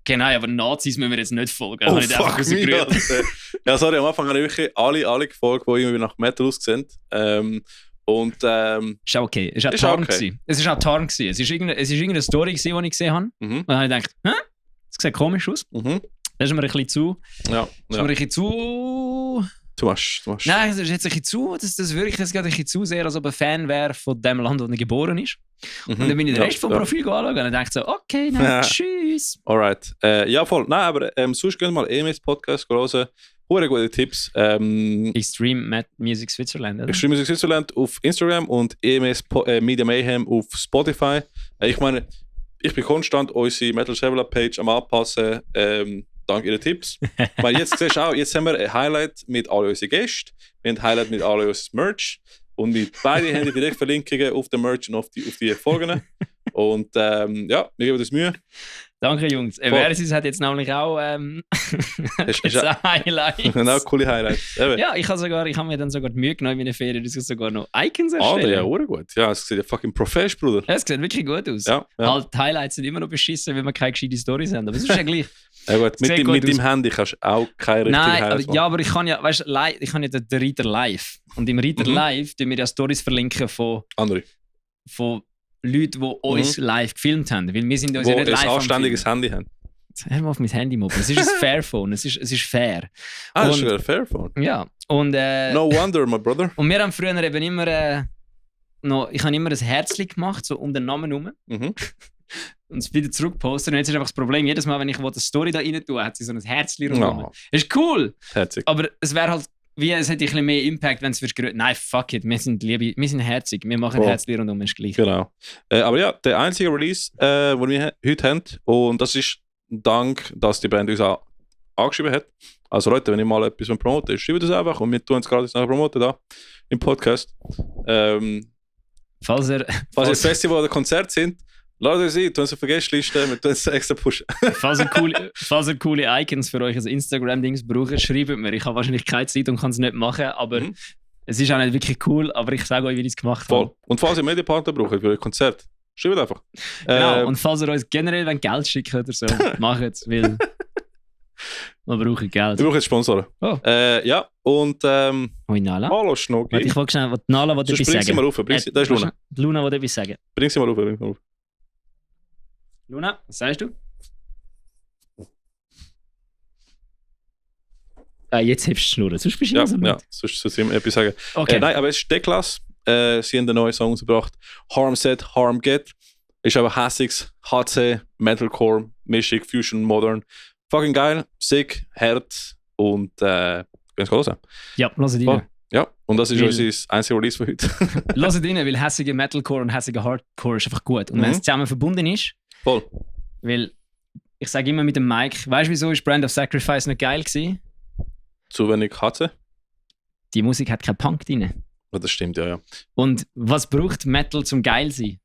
okay, nein, aber Nazis müssen wir jetzt nicht folgen. Dann Oh, habe ich den einfach fuck me, rausgerührt. Alter. Ja, sorry, am Anfang habe ich wirklich alle gefolgt, die irgendwie nach Metal aussehen. Ist auch okay. Es war auch Ist Tarn. okay. Gewesen. Es war auch Tarn. Gewesen. Es ist irgendeine Story, gewesen, die ich gesehen habe. Mhm. Und dann habe ich gedacht, hä? Das sieht komisch aus. Mhm. Das ist mir ein bisschen zu. Ja, Das ist mir ein bisschen zu. du machst. Nein, das ist jetzt ein bisschen zu. Das wirklich, das geht ein bisschen zu sehr, als ob er Fan wäre von dem Land, wo er geboren ist. Mhm. Und dann bin ich den Ja, Rest vom ja. Profil anschauen und dann dachte ich so, okay, nein, Ja. tschüss. Alright. Ja, voll. Nein, aber sonst gehen wir mal EMS Podcast hören. Hure gute Tipps. Extreme Music Switzerland, oder? Extreme Music Switzerland auf Instagram und EMS Media Mayhem auf Spotify. Ich meine, ich bin konstant unsere Metal Sevilla Page am Anpassen, dank ihren Tipps. Weil jetzt siehst du auch, jetzt haben wir ein Highlight mit all unseren Gästen, wir haben ein Highlight mit all unserem Merch und mit beide haben die direkt Verlinkungen auf den Merch und auf die Folgen. Und ja, wir geben uns Mühe. Danke, Jungs. Versus hat jetzt nämlich auch Ist jetzt ein Highlight. Genau, coole Highlights. Eben. Ja, ich habe mir dann sogar die Mühe genommen in meinen Ferien, dass ich sogar noch Icons Ah, erstellen. ja, hure gut. Ja, es sieht ja fucking profesh, Bruder. Ja, es sieht wirklich gut aus. Ja, ja. Halt, die Highlights sind immer noch beschissen, wenn wir keine gescheite Storys haben. Aber es ist ja gleich. Ja, gut. Sieht Mit gut dem aus. Handy kannst du auch keine richtige Nein, Highlights aber, machen. ja, aber ich kann ja, weißt du, ich kann ja den Reader live. Und im Reader Mhm. live tun wir ja Stories verlinken von Andere. Leuten, die uns live gefilmt haben. Weil wir sind uns Wo ja nicht ein live am anständiges Filmen. Handy haben. Jetzt hör mal auf mein Handy mobben. Es ist ein Fairphone. Es ist fair. Ah, das ist Und- sogar ein Fairphone. Ja. Und, No wonder, my brother. und wir haben früher eben immer ich habe immer ein Herzchen gemacht, so um den Namen herum. Mhm. Und es wieder zurückposten. Und jetzt ist einfach das Problem, jedes Mal, wenn ich eine Story da rein tue, hat sie so ein Herzchen rundherum. Ja, Ist cool, herzig. aber es wäre halt, wie es hätte ein bisschen mehr Impact, wenn es würdest. Nein, fuck it, wir sind herzig, wir machen Voll. Herzchen rundherum, ist gleich. Genau. Aber ja, der einzige Release, den wir heute haben, und das ist dank, dass die Band uns auch angeschrieben hat. Also Leute, wenn ihr mal etwas promoten wollt, schreibt das einfach und wir tun es gratis nachher promoten da im Podcast. Falls ihr Festival oder Konzert sind, lasst uns ein, tun es auf der Gästeliste, wir tun es extra pushen. falls ihr coole Icons für euch als Instagram-Dings braucht, schreibt mir. Ich habe wahrscheinlich keine Zeit und kann es nicht machen, aber Mhm. es ist auch nicht wirklich cool, aber ich sage euch, wie ich es gemacht Voll. habe. Und falls ihr Medienpartner braucht für ein Konzert, schreibt einfach. Genau, und falls ihr uns generell Geld schicken oder so, macht es, weil wir brauchen Geld. wir brauchen jetzt Sponsoren. Oh. Ja, und Hoi Nala. hallo Schnucki. Warte, ich wollte schnell, was Nala will Sonst etwas bring sie sagen. mal rauf, da ist Luna. Luna will etwas sagen. Bring sie mal rauf. Luna, was sagst du? Jetzt hebst du die Schnurren, sonst bist du Ja, immer so ja, laut. sonst soll ich etwas sagen. Okay. Nein, aber es ist Deklas. Sie haben einen neuen Song rausgebracht. Harm Set, Harm Get. Ist aber hässiges HC, Metalcore, Mischung, Fusion, Modern. Fucking geil, sick, hart und ganz hören. Ja, lass es Voll. rein. Ja, und das ist Weil- unser einziger Release für heute. Lass es rein, weil hässige Metalcore und hässige Hardcore ist einfach gut. Und wenn Mhm. es zusammen verbunden ist, Voll. weil ich sage immer mit dem Mike, weißt du wieso ist Brand of Sacrifice nicht geil gewesen? Zu wenig HC? Die Musik hat keinen Punk drin. Ja, das stimmt, ja. Und was braucht Metal zum geil sein?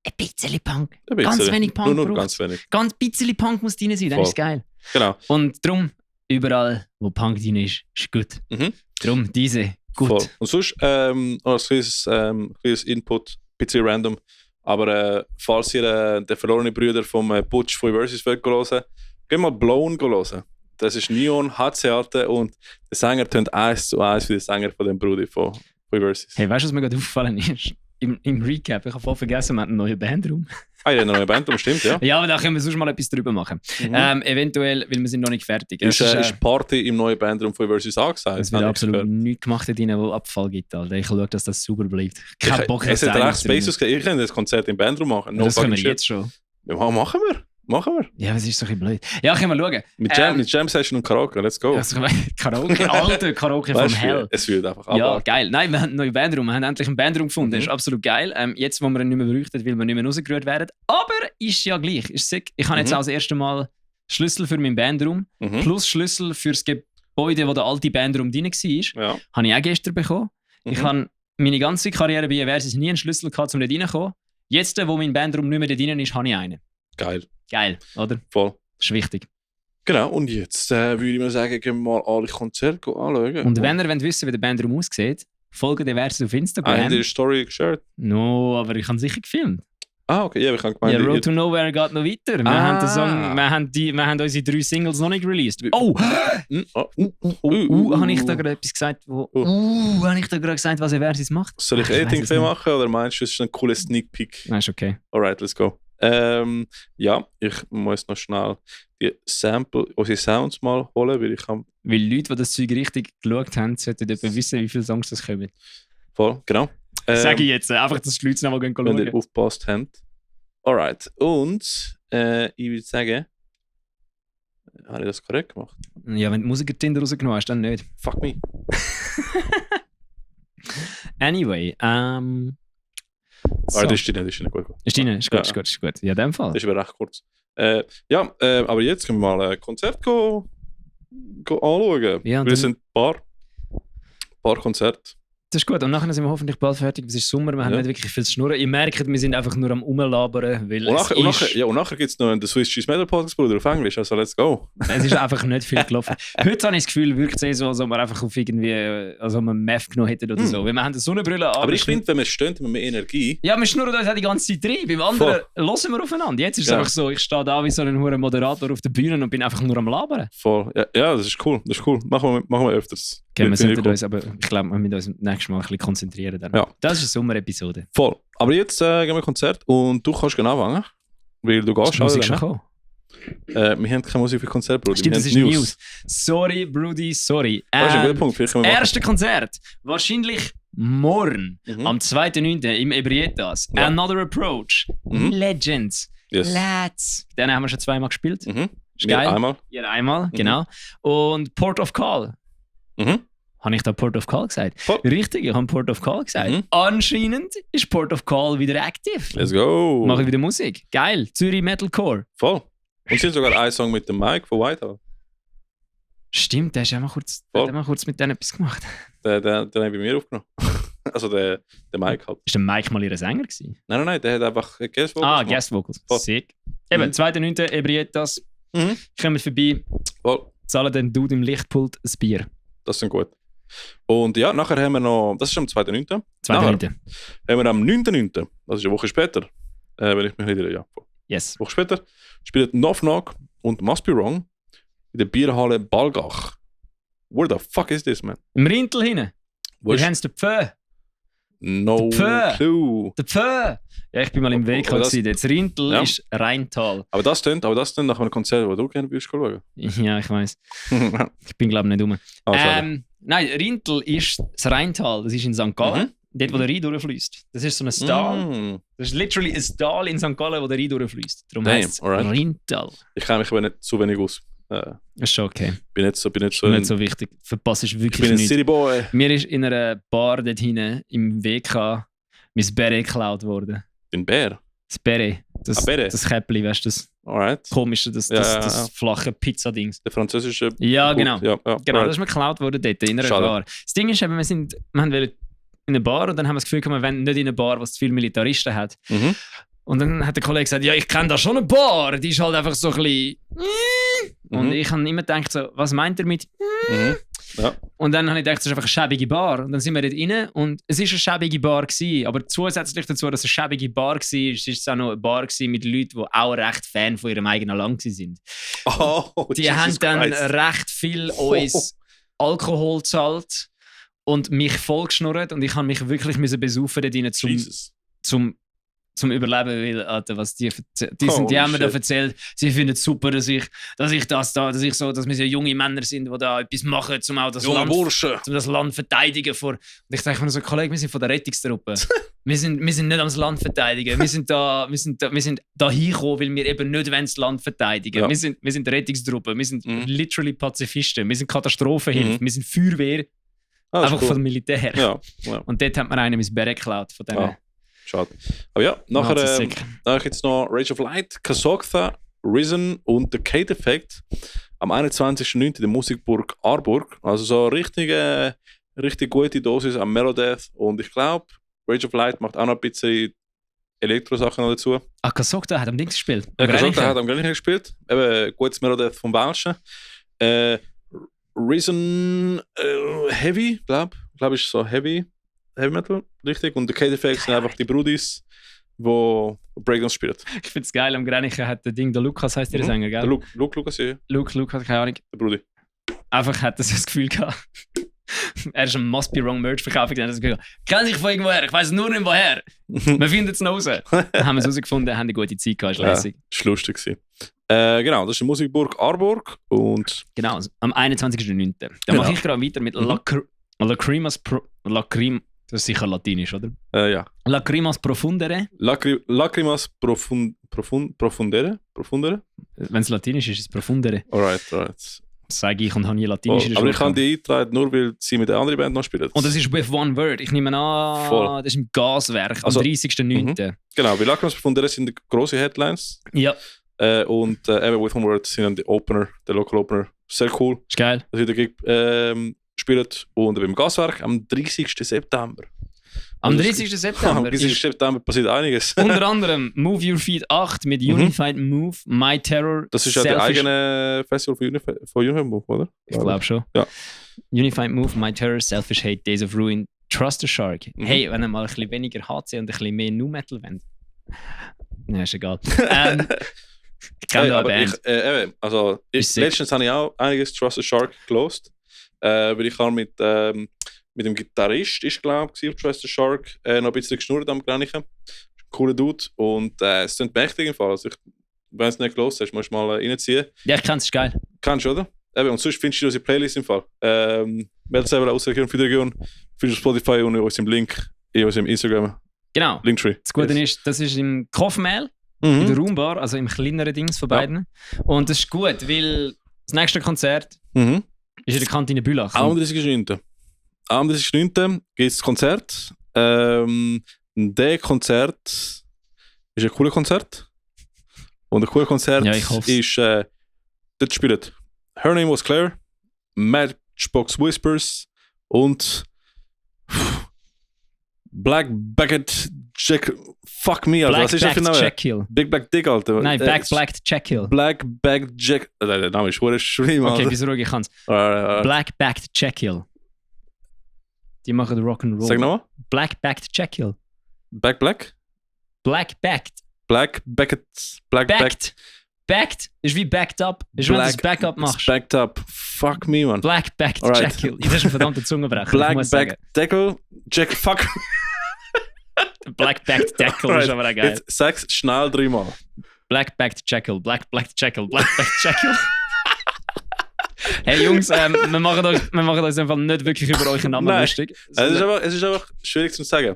Ein bisschen Punk. Ein bisschen. Ganz wenig Punk Nur braucht's. ganz wenig. Ganz bisschen Punk muss drin sein, dann Voll. ist es geil. Genau. Und darum, überall, wo Punk drin ist gut. Mhm. Darum, diese, gut. Voll. Und sonst, als kleines Input, ein bisschen random. Aber falls ihr den verlorenen Brüder vom Butch von Versus wollt hören, geht mal Blown hören. Das ist Neon, HC und der Sänger tönt 1:1 wie der Sänger von dem Bruder von Versus. Hey, weißt du, was mir gerade aufgefallen ist? Im Recap, ich habe voll vergessen, wir haben einen neuen Bandraum. Ah, ja, eine neue Band, stimmt, ja. Ja, aber da können wir sonst mal etwas drüber machen. Eventuell, weil wir sind noch nicht fertig. Ist Party im neuen Bandraum von Versus angesagt? Es wird absolut nichts gemacht dort rein, wo Abfall gibt. Alter. Ich schaue, dass das sauber bleibt. Kein Bock, es hat recht Space ausgegeben. Ich könnte das Konzert im Bandraum machen. No, das können wir jetzt schon. Ja, machen wir. Ja, aber es ist so ein bisschen blöd. Ja, können wir schauen. Mit Jam Session und Karaoke, let's go. Also, Karaoke, alter Karaoke vom Hell. Es wird einfach ab. Ja, geil. Nein, wir haben einen neuen Bandraum. Wir haben endlich einen Bandraum gefunden. Das ist absolut geil. Jetzt, wo wir ihn nicht mehr bräuchten, weil wir nicht mehr rausgerührt werden. Aber ist ja gleich. Ist sick. Ich habe jetzt auch das erste Mal Schlüssel für meinen Bandraum plus Schlüssel für das Gebäude, wo der alte Bandraum drin war. Ja. Habe ich auch gestern bekommen. Ich habe meine ganze Karriere bei Versus nie einen Schlüssel gehabt, um da reinzukommen. Jetzt, wo mein Bandraum nicht mehr da drin ist, habe ich einen. Geil, oder? Voll. Das ist wichtig. Genau, und jetzt würde ich mal sagen, gehen wir mal alle Konzerte anschauen. Und wenn ihr wissen wollt, wie der Bandraum aussieht, folgt der Versus auf Instagram. Haben die Story geshared? No, aber ich habe sicher gefilmt. Ah, okay, ja, ich habe gemeint... Ja, Road to Nowhere geht noch weiter. Wir haben den Song, wir haben unsere 3 Singles noch nicht released. Oh! Habe ich da gerade etwas gesagt, habe ich da gerade gesagt, was Versus macht? Soll ich Editing machen oder meinst du, es ist ein cooler Sneak Peek? Nein, ist okay. Alright, let's go. Ja, ich muss noch schnell unsere Sounds mal holen, weil ich habe... Weil Leute, die das Zeug richtig geschaut haben, sollten etwa wissen, wie viele Songs das kommen. Voll, genau. Sage ich jetzt, einfach, dass die Leute noch mal schauen. Wenn ihr aufgepasst habt. Alright, und ich würde sagen, habe ich das korrekt gemacht? Ja, wenn du Musiker-Tinder rausgenommen hast, dann nicht. Fuck me. Anyway, So. Das ist nicht gut. Ist gut. Ja, in dem Fall. Das ist aber recht kurz. Aber jetzt können wir mal ein Konzert anschauen. Ja, wir sind ein paar Konzerte. Das ist gut. Und nachher sind wir hoffentlich bald fertig. Es ist Sommer, wir haben nicht wirklich viel zu schnurren. Ihr merkt, wir sind einfach nur am Rumlabern. Und nachher gibt es noch den Swiss Cheese Metal Podcast, Bruder, auf Englisch. Also let's go. Es ist einfach nicht viel gelaufen. Heute habe ich das Gefühl, wirkt es so, als ob wir einfach auf irgendwie, als ob wir Meth genommen hätten oder so. Weil wir haben eine Sonnenbrille an. Aber ich finde, wenn wir stehen, haben wir mehr Energie. Ja, wir schnurren uns auch die ganze Zeit rein. Beim anderen hören wir aufeinander. Jetzt ist es einfach so, ich stehe da wie so ein hoher Moderator auf der Bühne und bin einfach nur am Labern. Voll. Ja, das ist cool. Machen wir öfters. Okay, wir sollten uns, aber ich glaube, wir müssen uns nächstes Mal ein bisschen konzentrieren. Dann. Ja. Das ist eine Sommer-Episode. Voll. Aber jetzt gehen wir ein Konzert und du kannst genau anfangen. Weil du gehst Musik schon kommen. Wir haben keine Musik für Konzert, Bruder. Stimmt, das ist News. Sorry, Brudi, sorry. Das ist ein guter Punkt. Das erste Konzert, wahrscheinlich morgen, am 2.9. im Ebrietas. Ja. Another Approach. Legends. Yes. Lads. Den haben wir schon 2-mal gespielt. Ist geil. Einmal. Ja, einmal, genau. Und Port of Call. Habe ich da Port of Call gesagt? Richtig, ich habe Port of Call gesagt. Anscheinend ist Port of Call wieder aktiv. Let's go. Mache ich wieder Musik. Geil. Zürich Metalcore. Voll. Und sind sogar ein Song mit dem Mike von Whitehall. Stimmt, der hat mal kurz mit denen etwas gemacht. Den habe ich bei mir aufgenommen. Also der Mike halt. Ist der Mike mal ihr Sänger gewesen? Nein, der hat einfach Guest Vocals. Guest Vocals. Sick. Eben, 2.9. Ebrietas. Kommen vorbei. Voll. Zahlen den Dude im Lichtpult ein Bier. Das sind gut. Und ja, nachher haben wir noch, das ist am 2.9. 2.9. Haben wir am 9.9., das ist eine Woche später, wenn ich mich wieder, ja. Yes. Eine Woche später spielen Knock Knock und Must Be Wrong in der Bierhalle Balgach. Where the fuck is this, man? Im Rintel hinten. Wir haben es den Pfö. No clue. Der Pfö. Ja, ich bin mal im Weg gewesen. Das Rintel ist Rheintal. Aber das klingt nach einem Konzert, wo du gerne würdest schauen. Ja, ich weiss. Ich bin glaube ich nicht rum. Nein, Rintel ist das Rheintal. Das ist in St. Gallen. Dort, wo der Rhein durchfließt. Das ist so ein Tal. Das ist literally ein Tal in St. Gallen, wo der Rhein durchfließt. Darum heißt es Rheintal. Ich kenne mich aber nicht zu wenig aus. Das ist schon okay. Bin nicht so wichtig. Verpasst ist wirklich nicht. Ich bin ein Cityboy. Mir ist in einer Bar dort hinten im WK mein Beret geklaut worden. Dein Bär? Das Beret. Das Käppli, weißt du, das komische, das flache Pizza-Dings. Der französische... Ja, genau. Ja, genau, das ist mir geklaut worden dort in einer Bar. Das Ding ist eben, wir haben in eine Bar und dann haben wir das Gefühl, wir wollen nicht in eine Bar, wo zu viele Militaristen hat. Und dann hat der Kollege gesagt, ja, ich kenne da schon eine Bar, die ist halt einfach so ein bisschen... Und ich habe immer gedacht, so, was meint er mit... Ja. Und dann habe ich gedacht, es ist einfach eine schäbige Bar. Und dann sind wir dort rein und es war eine schäbige Bar gewesen. Aber zusätzlich dazu, dass es eine schäbige Bar war, ist es auch noch eine Bar gewesen mit Leuten, die auch recht Fan von ihrem eigenen Land waren. Oh, Die Jesus haben dann Christ. recht viel uns Alkohol gezahlt und mich vollgeschnurrt und ich habe mich wirklich besaufen dort rein, Jesus. zum Überleben, weil, Alter, was die haben Holy mir da shit. erzählt, sie finden es super, dass wir so junge Männer sind, die da etwas machen, um auch das Junge Land Bursche. um das Land verteidigen vor. Und ich denke mir so, Kollege, wir sind von der Rettungstruppe. wir sind nicht am Land verteidigen. Wir sind da hingekommen, weil wir eben nicht das Land verteidigen. Ja. Wir sind die Rettungstruppe. Wir sind Mhm. literally Pazifisten. Wir sind Katastrophenhilfe. Wir sind Feuerwehr. Ah, das ist Einfach cool. von dem Militär. Ja. Und dort hat man einem mein Beret geklaut. Von denen. Ja. Schade. Aber ja, nachher Nazi-Sick. jetzt noch Rage of Light, Kasoktha, Risen und The Kate Effect am 21.09. in der Musikburg Aarburg. Also so richtig gute Dosis am Melodeath. Und ich glaube, Rage of Light macht auch noch ein bisschen Elektro-Sachen noch dazu. Kasoktha hat am Dings gespielt. Kasoktha hat am Gleichen gespielt. Eben gutes Melodeath vom Welschen. Risen Heavy, glaube ich, so Heavy Metal, richtig. Und The Kate Effect sind einfach die Brudis, die Breakdance spielen. Ich finde es geil, am Grenichen hat der Lukas, heisst der Sänger, gell? Der Lukas, ja. Lukas, keine Ahnung. Der Brudi. Einfach hat er so das Gefühl gehabt. Er ist ein Must Be Wrong Merch verkauft. Er hat das Gefühl gehabt, kenn ich von irgendwoher, ich weiß nur nicht woher. Wir finden es noch raus. Dann haben wir es rausgefunden, haben eine gute Zeit gehabt, ist lässig. Das war lustig. Genau, das ist die Musikburg Aarburg und Genau, am 21.09. Dann Genau. mache ich gerade weiter mit Lacrimas das ist sicher latinisch, oder? ja. Lacrimas Profundere. Lacrimas Profundere? Wenn es latinisch ist, ist es Profundere. Alright. Das sage ich und habe nie latinisch in der Aber ich Schule kann die eintragen, nur weil sie mit der anderen Band noch spielen. Und das ist with one word. Ich nehme an, Voll. das ist im Gaswerk Also- am 30.09. Genau, weil Lacrimas Profundere sind die grosse Headlines. Ja, Und eben With One Word sind dann die Opener, der Local Opener. Sehr cool, ist geil. dass ihr den Gig spielt. Und beim Gaswerk am 30. September. Am Das- 30. Am September 30. ist September passiert einiges. unter anderem Move Your Feet 8 mit Unified Move, My Terror, Das ist ja der Selfish- eigene Festival von Unified Move, oder? Ich glaube schon. Ja. Unified Move, My Terror, Selfish Hate, Days of Ruin, Trust the Shark. Mhm. Hey, wenn ihr mal ein bisschen weniger HC und ein bisschen mehr Nu Metal wollt. Ja, ist egal. Ich kenne da eine aber Band. also Ist sick. letztens habe ich auch einiges Trust the Shark gelost. Weil ich habe mit dem Gitarrist, ich glaube, auf Trust the Shark noch ein bisschen geschnurrt am Grenichen. Cooler Dude. Und es klingt mächtig im Fall. Also wenn du es nicht gelost hast, musst du mal reinziehen. Ja, ich kenne es, ist geil. Kannst du, oder? Eben, und sonst findest du unsere Playlist im Fall. Meldet selber aus der Region für die Region. Findest du Spotify und in unserem Link, in unserem Instagram. Genau. Linktree. Das Gute ist, das ist im Kofmehl, in der Roombar, also im kleineren Dings von beiden. Und das ist gut, weil das nächste Konzert Mhm. ist in der Kantine Bülach. Am 30.09. Am 30.09. gibt es das Konzert. Der Konzert ist ein cooles Konzert. Und ein cooles Konzert Ja, ich hoff's. ist, dort spielt Her Name Was Claire, Matchbox Whispers und Black Bagged Jack. Fuck me, Alter. Was ist das für ein Name? Jekyll. Big Black Dick, Alter. Nein, Blacked Jekyll. Black Bagged Jack. Der Name ist verdammt schlimm, Okay, Alter. bis ruhig, ich kann's. Black. Black-Backed Jekyll. Die machen Rock'n'Roll. Sag nochmal. Black-Backed Jekyll. Black. Black-Backed. Black Bagged. Black Backed. Backed ist wie backed up. Ist, wenn du das Backup machst. Backed up. Fuck me, man. Black-Backed Alright. Jekyll. Das ist ein verdammter Zungenbrecher. ich Black muss sagen. Bagged Deckel. Jack. Fuck. Black-Backed Jekyll ist aber auch geil. Jetzt sag's schnell dreimal. Black-Backed Jekyll. Black-Backed Jekyll. Black-Backed Jekyll. Hey Jungs, wir machen uns einfach nicht wirklich über euren Namen Nein. lustig. Es ist einfach schwierig zu sagen.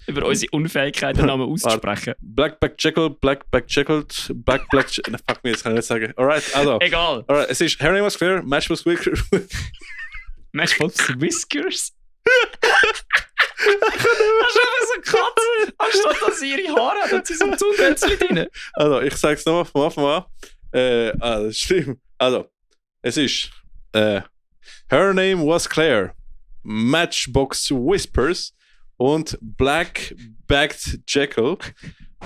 Über unsere Unfähigkeit, den Namen auszusprechen. Black Jekyll, Black Jekyll, Black Jekyll. Fuck me, das kann ich nicht sagen. Alright, also. Egal. Alright, es ist Her Name Was Claire, Matchbox Whispers. Matchbox Whiskers? Das ist einfach so Katze. Anstatt dass sie ihre Haare hat und sie so ein Zungenhölzchen drin. Also, ich sag's nochmal vom Anfang an. Das ist schlimm. Also, es ist Her Name Was Claire, Matchbox Whispers und Black Bagged Jekyll.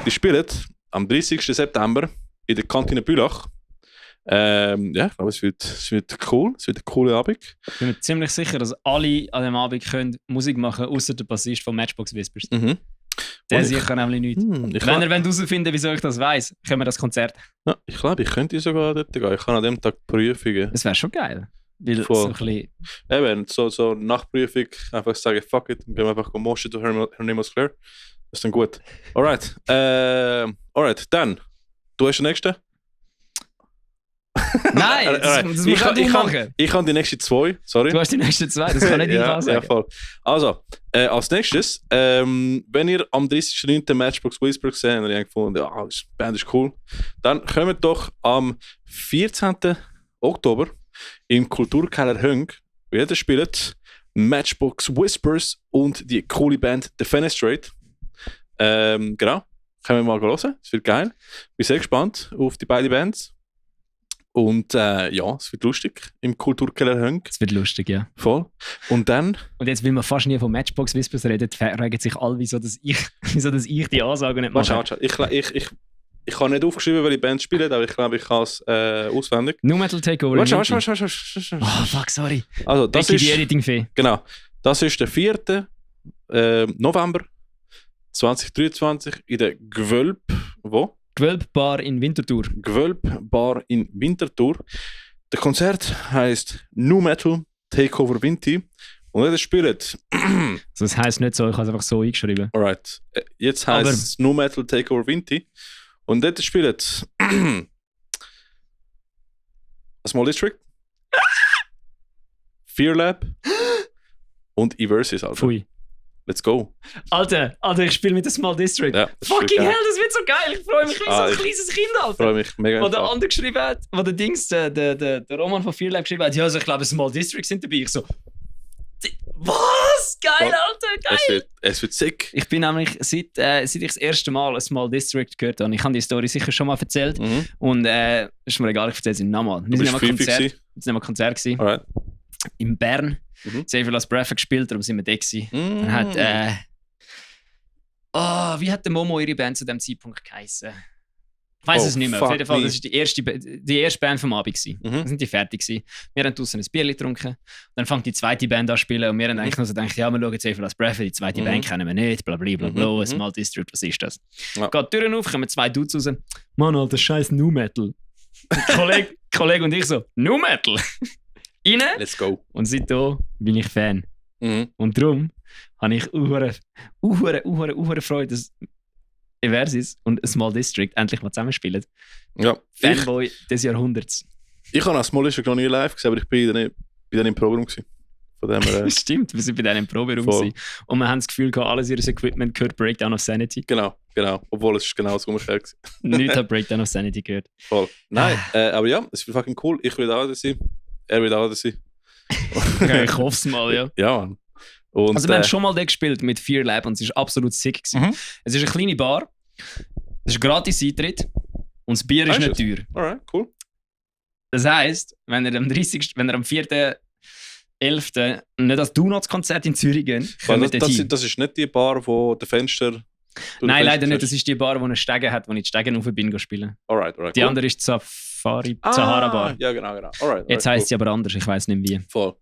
Die spielen am 30. September in der Kantine Bülach. Ja, ich glaube, es wird cool. Es wird ein cooler Abend. Ich bin mir ziemlich sicher, dass alle an dem Abend können Musik machen können, außer der Bassist von Matchbox Whispers. Mhm. Der Und sicher nämlich nichts. ich Wenn ihr herausfinden wieso ich das weiss, können wir das Konzert. Ja, ich glaube, ich könnte sogar dort gehen. Ich kann an dem Tag Prüfungen. Das wäre schon geil. Weil Voll. so ein bisschen... Eben, so nach Prüfung einfach sagen, fuck it, gehen wir einfach moschen zu Hernimos Claire. Das ist dann gut. Alright. Alright, dann. Du hast den nächsten? Nein, das musst du machen. Ich kann die nächsten 2, sorry. Du hast die nächsten 2, das kann nicht ja, sagen. ja, voll. Also, als nächstes, wenn ihr am 30.09. Matchbox Whisper gesehen habt und ihr gefunden, ja, die Band ist cool, dann kommt doch am 14. Oktober im Kulturkeller Höng, wo jeder spielt, Matchbox Whispers und die coole Band The Fenestrate. Genau, können wir mal hören, es wird geil. Bin sehr gespannt auf die beiden Bands. Und ja, es wird lustig im Kulturkeller Höng. Es wird lustig, ja. Voll. Und dann... Und jetzt, weil wir fast nie von Matchbox Whispers reden, fragen sich alle, wieso dass ich die Ansage nicht mache. Warte. Ich habe nicht aufgeschrieben, welche Band spielen, aber ich glaube, ich kann es auswendig. Nu Metal Takeover. Warte. Oh, fuck, sorry. Also, das Becky, die ist... Editing-Fee. Genau. Das ist der 4. November 2023 in der Gwölb... Wo? Gwölb Bar in Winterthur. Gwölb Bar in Winterthur. Der Konzert heisst Nu Metal Takeover Vinti. Und das spielt... Also das heisst nicht so, ich habe es einfach so eingeschrieben. Alright. Jetzt heisst es Nu Metal Takeover Vinti. Und dort spielt... A Small District. Fear Lab. Und Eversys, Alter. Pfui. Let's go. Alter, ich spiele mit der Small District. Ja, das Fucking ist hell, geil. das wird so geil. Ich freue mich wie so ein ich kleines Kind, Alter. freue mich mega. Wo der andere geschrieben hat, wo der Dings, der Roman von Fear Lab geschrieben hat, ja, also ich glaube, Small District sind dabei. Ich so, was? Geil, Alter, geil. Es wird sick. Ich bin nämlich, seit ich das erste Mal ein Small District gehört habe, ich habe die Story sicher schon mal erzählt. Mhm. Und ist mir egal, ich erzähle sie nochmal. Wir sind einmal Konzert gewesen, Alright. in Bern. Mhm. Sehr viel als Breath gespielt, darum sind wir da gewesen. Dann hat, wie hat der Momo ihre Band zu dem Zeitpunkt geheißen? Ich weiß es nicht mehr. Auf jeden Fall, das war die erste Band vom Abend. Mhm. Da sind die fertig gewesen. Wir haben draussen ein Bier getrunken. Dann fängt die zweite Band an zu spielen und wir haben eigentlich nur so gedacht, ja, wir schauen jetzt einfach als Breath, die zweite Band kennen wir nicht, blablabla, Small District, was ist das? Ja. Geht die Türen auf, kommen 2 Dudes raus. Mann, Alter, scheiß Nu Metal. Kollege und ich so, Nu Metal? Rein. Let's go. Und seitdem bin ich Fan. Mhm. Und darum habe ich uhure Freude, dass Eversys und A Small District endlich mal zusammenspielen. Ja. Fanboy des Jahrhunderts. Ich habe auch Small District noch nie live gesehen, aber ich bin dann im Programm gewesen. Von dem her, Stimmt, wir sind bei denen im Proberaum Voll. gewesen. Und wir haben das Gefühl gehabt, alles ihres Equipment gehört Breakdown of Sanity. Genau. Obwohl es ist genau das umgekehrt gewesen. Nichts hat Breakdown of Sanity gehört. Voll. Nein, aber ja, es wird fucking cool. Ich will auch da sein. Er will auch da sein. Ich hoffe es mal, ja. Ja, Mann. Und, Also wir haben schon mal da gespielt mit Fear Lab und es ist absolut sick gewesen. Mhm. Es ist eine kleine Bar, es ist gratis Eintritt und das Bier ist nicht teuer. Alright, cool. Das heisst, wenn ihr am 4.11. nicht als Donuts-Konzert in Zürich geht, Weil kommt dort hin. das ist nicht die Bar, wo der Fenster... Nein, leider nicht. Das ist die Bar, die einen Stegen hat, wo ich die Stegen rauf bin spielen. Alright, Die cool. andere ist die Sahara Bar. Ja, genau. Alright, Jetzt heisst sie aber anders, ich weiß nicht wie. Voll.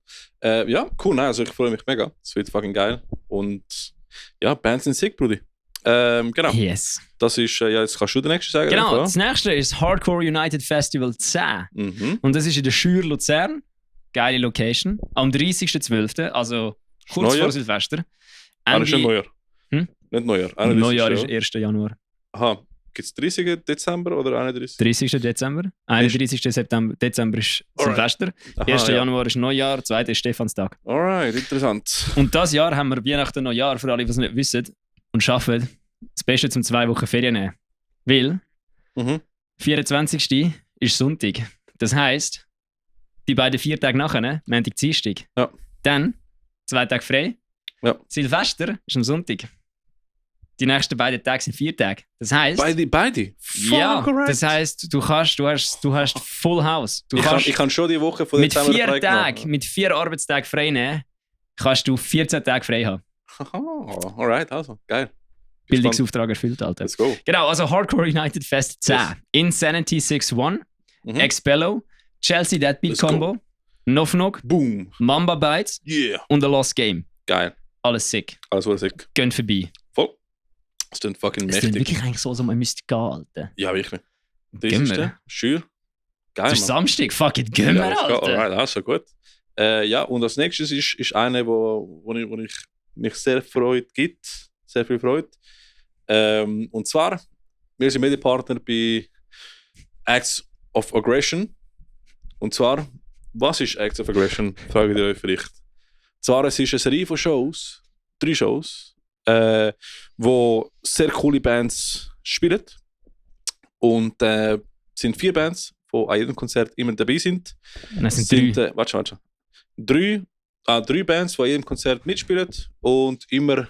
Ja, cool. Nein, also ich freue mich mega. Es wird fucking geil. Und ja, Bands sind sick, Brudi. Genau. Yes. Das ist, ja, jetzt kannst du den nächsten sagen. Genau, oder? das nächste ist Hardcore United Festival 10. Mhm. Und das ist in der Schür Luzern. Geile Location. Am 30.12., also kurz Neujahr? vor Silvester. Das ist nicht Neujahr. Hm? Nicht Neujahr. Neujahr ist ja. 1. Januar. Aha. Gibt es 30. Dezember oder 31? 30. Dezember. 31. Dezember ist Silvester. Aha, 1. ja. Januar ist Neujahr, 2. ist Stephanstag. Alright, interessant. Und dieses Jahr haben wir Weihnachten und Neujahr, für alle, die es nicht wissen, und schaffen das Beste zum 2 Wochen Ferien nehmen. Weil Mhm. 24. ist Sonntag. Das heisst, die beiden 4 Tage nachher, Montag, Dienstag. Ja. Dann 2 Tage frei. Ja. Silvester ist am Sonntag. Die nächsten beiden Tage sind 4 Tage. Das heisst, Beide? ja, Fuck, alright. das heisst, du hast Full House. Du kannst Ich kann schon die Woche von mit Dezember 4 frei Tagen, genommen. mit 4 Arbeitstagen frei nehmen, kannst du 14 Tage frei haben. Aha, alright, also, geil. Bildungsauftrag erfüllt, Alter. Let's go. Genau, also Hardcore United Fest 10. Insanity 6-1. Expello, Chelsea Deadbeat Let's go. Combo, Knock Knock, Boom. Mamba Bites Yeah. und The Lost Game. Geil. Alles sick. Alles war sick. Gönnt vorbei. Voll. Das ist dann fucking Das ist mächtig. wirklich eigentlich so, als man müsste gehen, Alter. Ja, wirklich. Gehen wir. 30. Schür. Geil, Das ist Mann. Samstag, fuck it, gehen wir, Ja, let's go. Alter. Alright, also gut. Ja, und als nächstes ist eine, wo ich mich sehr freut gibt. Sehr viel Freude. Und zwar, wir sind Medienpartner bei Acts of Aggression. Und zwar, was ist Acts of Aggression? Fragt ihr euch vielleicht. Zwar, es ist eine Serie von Shows, 3 Shows, wo sehr coole Bands spielen. Und sind 4 Bands, die an jedem Konzert immer dabei sind. Das sind 3. Warte. 3 Bands, die an jedem Konzert mitspielen und immer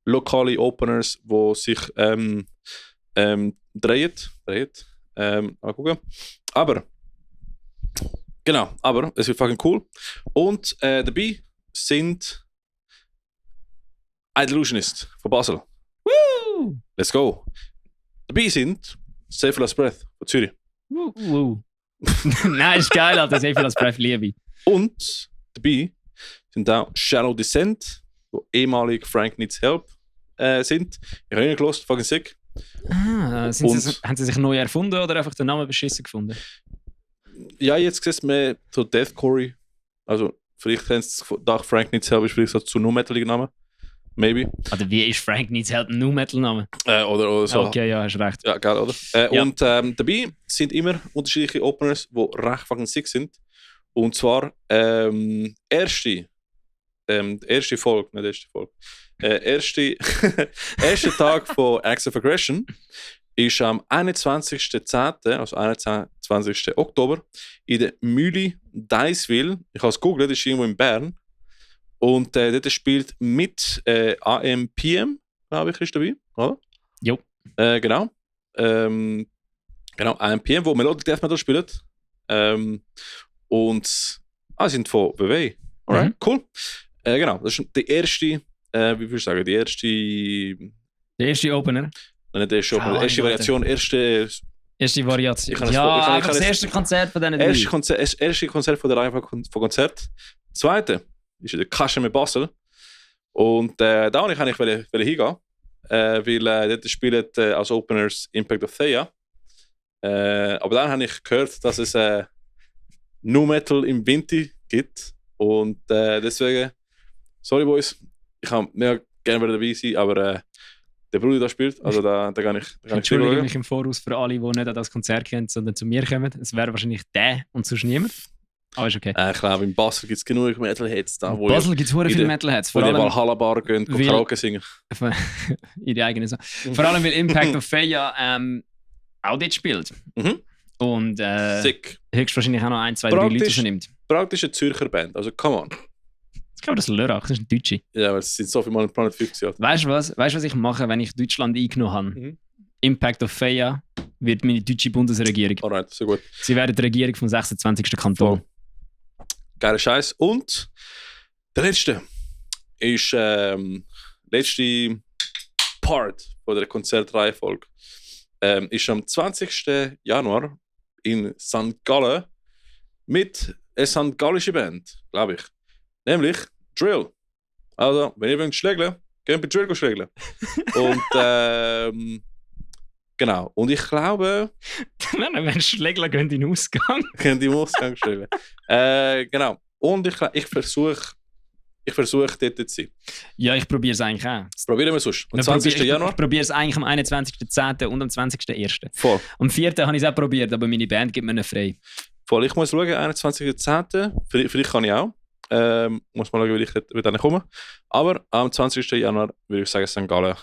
lokale Openers, die sich drehen. Mal gucken. Aber es wird fucking cool. Und dabei sind Illusionist von Basel. Woo! Let's go. Dabei sind Safe Last Breath von Zürich. Woo. Nein, ist geil, Alter. Sehr viel als Breath liebe. Und dabei sind auch Shadow Descent, die ehemalig Frank Needs Help sind. Ich habe reingelassen, fucking sick. Haben sie sich neu erfunden oder einfach den Namen beschissen gefunden? Ja, jetzt siehst du mehr so Deathcore. Also, vielleicht haben sie gedacht, Frank Needs Help ist vielleicht so zu No-Metaligen Name. Maybe. Oder wie ist Frank Needs Help ein New-Metal-Name? Oder so. Okay, ja, hast recht. Ja, geil, oder? Ja. Und dabei sind immer unterschiedliche Openers, die recht fucking sick sind. Und zwar erste Folge, nicht erste Folge. Erster Tag von Acts of Aggression ist am 21.10., also 21. Oktober, in der Mühle Deiswil. Ich habe es gegoogelt, das ist irgendwo in Bern. Und dort spielt mit AMPM, glaube ich, ist dabei, oder? Jo. Genau. Genau, AMPM, wo Melodic Death Metal spielt. Und sie sind von WW. Alright, cool. Genau, das ist die erste, wie würde ich sagen, Der erste Opener. Nicht die erste Opener, die erste Variation, erste Variation. Ich kann Einfach das es- erste Konzert von diesen erste Konzert von der Reihe von Konzert. Zweite ist in der Kasche mit Basel. Und da wollte ich eigentlich hingehen, weil dort spielt als Openers Impact of Thea. Aber dann habe ich gehört, dass es Nu Metal im Winter gibt. Und deswegen, sorry Boys, ich kann mega gerne wieder dabei sein, aber der Bruder da spielt, also da kann ich Entschuldige schauen. mich im Voraus für alle, die nicht an das Konzert kennen, sondern zu mir kommen. Es wäre wahrscheinlich der und sonst niemand. Aber ist okay. Ich glaube, in Basel gibt es genug Metalheads da, In wo Basel gibt es in viele der- Metalheads. wo Vor die allem Valhalla Bar gehen, weil- Karaoke singen. in die eigene Sache. Vor allem, weil Impact of Faya auch dort spielt. Mhm. Und Sick. höchstwahrscheinlich auch noch 1, 2, 3 Praktisch. Leute schon nimmt. Praktische Zürcher Band, also come on. Ich glaube, das ist Lörrach, das ist ein Deutsche. Ja, weil es sind so viele Mal in Planet 50 Jahre. Weißt du, was ich mache, wenn ich Deutschland eingenommen habe? Mhm. Impact of Faya wird meine deutsche Bundesregierung. Alright, so gut. Sie werden die Regierung vom 26. Kanton. Voll. Geiler Scheiß. Und der letzte ist letzte Part von der Konzertreihenfolge. Ist am 20. Januar in St. Gallen mit einer St. Gallische Band, glaube ich. Nämlich Drill. Also, wenn ihr wollt schlägeln, geht bei Drill schlägeln. Und genau. Und ich glaube, Nein, wenn Schlägler gehen in den Ausgang. könnt ihr im Ausgang schreiben. Genau. Und ich versuche dort zu sein. Ja, ich probiere es eigentlich auch. Probieren wir sonst. Am Ich 20. probiere- Januar? Ich probiere es eigentlich am 21.10. und am 20.01. Voll. Am 4. habe ich es auch probiert, aber meine Band gibt mir nicht frei. Voll. Ich muss schauen, 21.10. Vielleicht kann ich auch. Muss mal schauen, wie ich dort komme. Aber am 20. Januar würde ich sagen, St. Gallen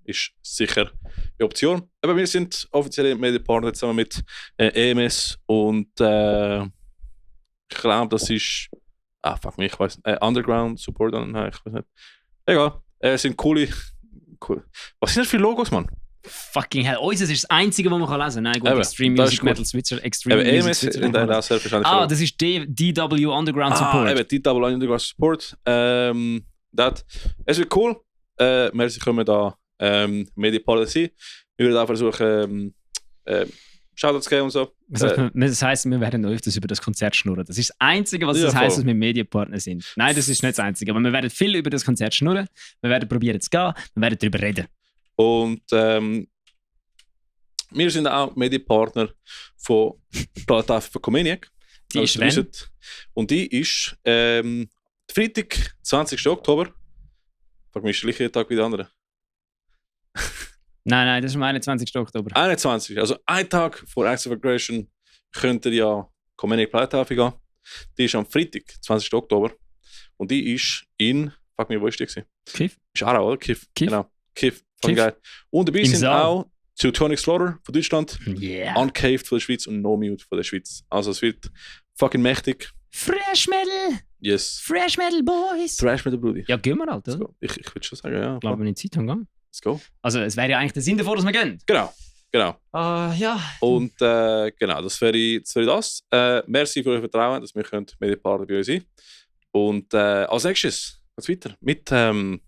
ist sicher die Option. Aber wir sind offizielle Medienpartner zusammen mit EMS und ich glaube, das ist. Fuck mich, ich weiß nicht. Underground Support, nein, ich weiß nicht. Egal. Es sind cool. Was sind das für Logos, Mann? Fucking hell. Unseres ist das Einzige, was man lesen kann. Nein, gut, Eben, Extreme das Music ist gut. Metal Switzer. Extreme Eben, Music EMS Switzer. in der selbstverständlich. Das ist DW Underground Support. Eben, die Double Underground Support. Es wird cool. Merci, können wir da Medienpartner sein. Wir werden auch versuchen, Shoutouts geben und so. Das heisst, wir werden öfters über das Konzert schnurren. Das ist das Einzige, was das heisst, dass wir Medienpartner sind. Nein, das ist nicht das Einzige. Aber wir werden viel über das Konzert schnurren. Wir werden probieren zu gehen. Wir werden darüber reden. Und wir sind auch Medienpartner von Plattafel von Comeniac. Die ist wenn? Und die ist Freitag, 20. Oktober. Frag mich, ist der gleiche Tag wie der andere? Nein, das ist am 21. Oktober. 21, also ein Tag vor Acts of Aggression könnt ihr ja Comeniac Plattafel gehen. Die ist am Freitag, 20. Oktober. Und die ist in, frag mich, wo ist die gewesen? Kiff? Ist Aarau, oder? Kiff. Kiff. Genau, Kiff. Voll Kiff. geil. Und dabei Im sind Saal. auch Teutonic Slaughter von Deutschland, Yeah. Uncaved von der Schweiz und No Mute von der Schweiz. Also es wird fucking mächtig. Fresh Metal! Yes. Fresh Metal Boys! Trash mit der Brudi. Ja, gehen wir halt, Let's oder? go. Ich würde schon sagen, ja. Ich glaube, wenn ich Zeit habe, gehen. Let's go. Also, es wäre ja eigentlich der Sinn davor, dass wir gehen. Genau. Ja. Und genau, das wäre das. Merci für euer Vertrauen, dass wir Medienpartner bei euch sein können. Und als nächstes geht's weiter mit, was haben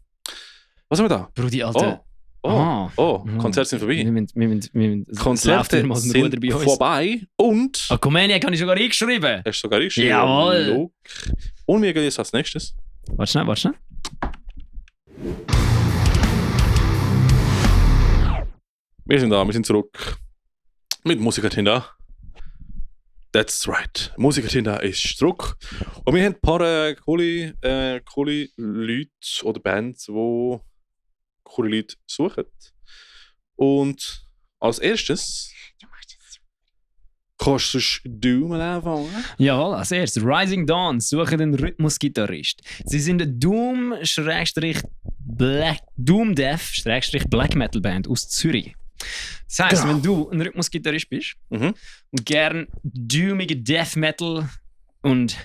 wir da? Brudi, Alter. Konzerte sind vorbei. Wir müssen Konzerte mal sind Ruder bei uns. vorbei und... Comeniac habe ich sogar eingeschrieben. Hast du sogar eingeschrieben? Jawohl. Look. Und wir gehen jetzt als nächstes. Warte schnell. Wir sind zurück mit Musiker Tinder. That's right. Musiker Tinder ist zurück. Und wir haben ein paar coole Leute oder Bands, die coole Leute suchen. Und als erstes kannst du mal anfangen. Jawohl, als erstes Rising Dawn suchen einen Rhythmusgitarrist. Sie sind eine Doom-Death-Black Metal Band aus Zürich. Das heisst, Genau. wenn du ein Rhythmusgitarrist bist Mhm. und gern doomige Death Metal und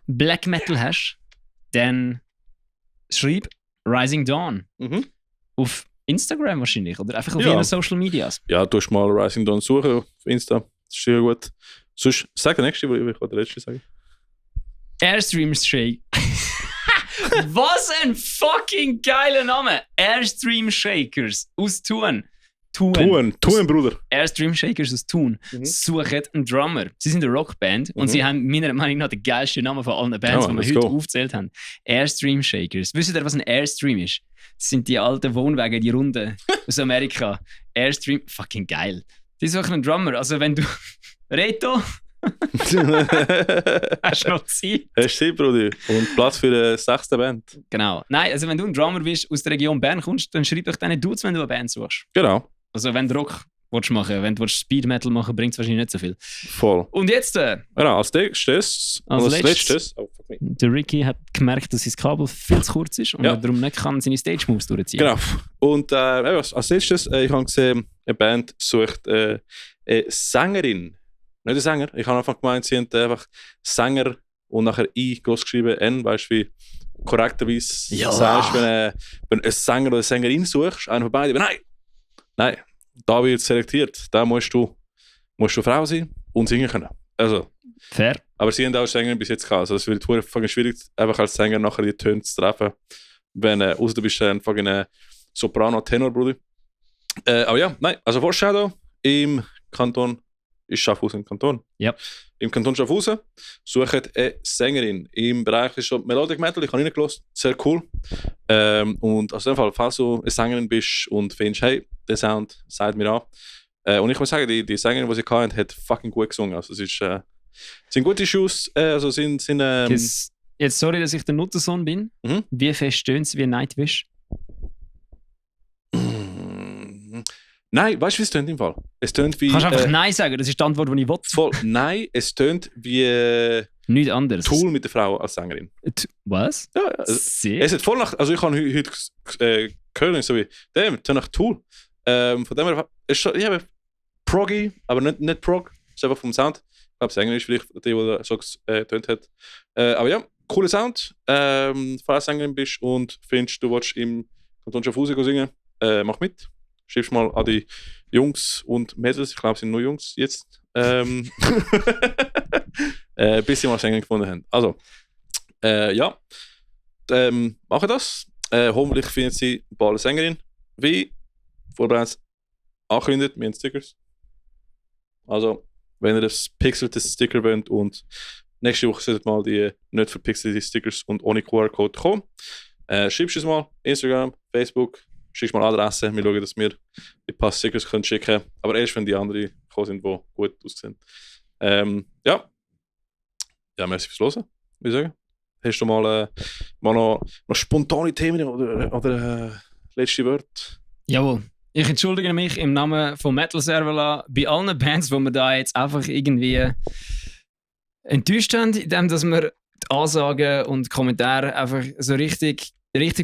Black Metal hast, dann schreib Rising Dawn Mhm. auf Instagram wahrscheinlich oder einfach auf Ja. ihren Social Medias. Ja, du hast mal Rising Dawn suchen auf Insta. Das ist sehr gut. Sonst sag der nächste, weil ich kann der letzte sagen. Airstream Shake. Was ein fucking geiler Name! Airstream Shakers aus Thun. Tun, Bruder. Airstream Shakers aus Thun suchen einen Drummer. Sie sind eine Rockband und sie haben meiner Meinung nach den geilsten Namen von allen Bands, Ja, die wir let's heute go. aufgezählt haben. Airstream Shakers. Wisst ihr, was ein Airstream ist? Das sind die alten Wohnwagen, die Runden aus Amerika. Airstream, fucking geil. Die suchen einen Drummer. Also wenn du... Reto, hast du noch Zeit? Hast du Bruder? Und Platz für eine 6. Band. Genau. Nein, also wenn du ein Drummer bist, aus der Region Bern kommst, dann schreib doch deine Dudes, wenn du eine Band suchst. Genau. Also wenn du Rock willst machen, wenn du Speed Metal machen, bringt es wahrscheinlich nicht so viel. Voll. Und jetzt, Genau, als letztes. Oh, fuck me. der Ricky hat gemerkt, dass sein Kabel viel zu kurz ist und Ja. er darum nicht kann seine Stage Moves durchziehen. Genau. Und als letztes, ich habe gesehen, eine Band sucht eine Sängerin. Nicht ein Sänger. Ich habe einfach gemeint, sie haben einfach Sänger und nachher I groß geschrieben, N, weißt du, wie korrekterweise Ja. sagst, wenn du einen Sänger oder eine Sängerin suchst, einen von beiden. Aber nein, da wird selektiert. Da musst du Frau sein und singen können. Also, Fair. aber sie haben auch Sängerin bis jetzt gehabt. Also es wird verdammt schwierig, einfach als Sänger nachher die Töne zu treffen, wenn außer du bist ein fucking Soprano, Tenor, Bruder. Aber ja, nein, also Foreshadow im Kanton ist Schaffhausen Kanton. Ja. Im Kanton Schaffhausen suchen eine Sängerin im Bereich ist schon Melodic Metal. Ich habe reingelassen, sehr cool. Und aus dem Fall, falls du eine Sängerin bist und findest, hey, der Sound sagt mir an. Und ich muss sagen, die Sängerin, die sie hatten, hat fucking gut gesungen. Also es ist, sind gute Shoes, also sind Jetzt sorry, dass ich der Nuttersohn bin. Mhm. Wie fest stöhnt es wie Nightwish? Nein, weißt du, wie es tönt im Fall? Es tönt wie. Kannst du einfach Nein sagen, das ist die Antwort, die ich will. voll, nein, es tönt wie Nichts anderes. Tool mit der Frau als Sängerin. Was? Ja, Sehr. es hat voll nach. Also ich habe heute gehört, so wie dem, tönt nach Tool. Von dem her, ist schon, ich habe proggy, aber nicht prog. Ist einfach vom Sound. Ich glaube, Sängerin ist vielleicht die, die so getönt hat. Aber ja, cooler Sound. Falls du Sängerin bist und findest, du willst im Kanton Schaffhausen singen, mach mit. Schreibst mal an die Jungs und Mädels, ich glaube, es sind nur Jungs jetzt, bis sie mal Sängerin gefunden haben. Also, ja, machen das. Hoffentlich finden sie bald eine Sängerin. Wie vorher bereits angekündigt, wir haben Stickers. Also, wenn ihr das pixelte Sticker wollt und nächste Woche sollten mal die nicht verpixelte Stickers und ohne QR-Code kommen. Schreibst es mal, Instagram, Facebook, schickst mal Adresse, wir schauen, dass wir die paar Stickers können schicken können. Aber erst, wenn die anderen gekommen sind, die gut aussehen. Ja, merci fürs Hören, würde ich sagen. Hast du mal noch spontane Themen oder letzte Wörter? Jawohl. Ich entschuldige mich im Namen von Metal Servola bei allen Bands, wo wir da jetzt einfach irgendwie enttäuscht haben, indem dass wir die Ansagen und Kommentare einfach so richtig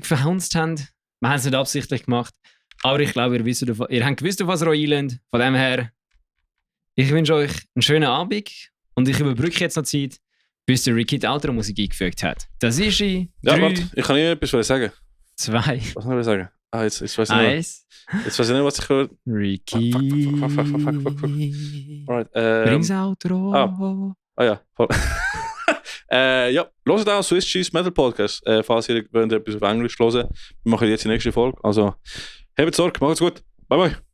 verhunzt haben. Wir haben es nicht absichtlich gemacht, aber ich glaube, ihr habt gewusst, auf was ihr euch einlässt. Von dem her, ich wünsche euch einen schönen Abend und ich überbrücke jetzt noch Zeit, bis der Ricky die Outro-Musik eingefügt hat. Das ist sie. Ja, warte, ich kann Ihnen etwas sagen. 2. Was soll ich sagen? Jetzt weiß ich nicht. Jetzt weiß ich nicht, was ich höre. Ricky. Fuck. Alright, Bring's Outro. ja, voll. Ja, hört auch Swiss Cheese Metal Podcast, falls ihr wollt etwas auf Englisch hören. Wir machen jetzt die nächste Folge. Also, habt Sorge, macht's gut. Bye bye.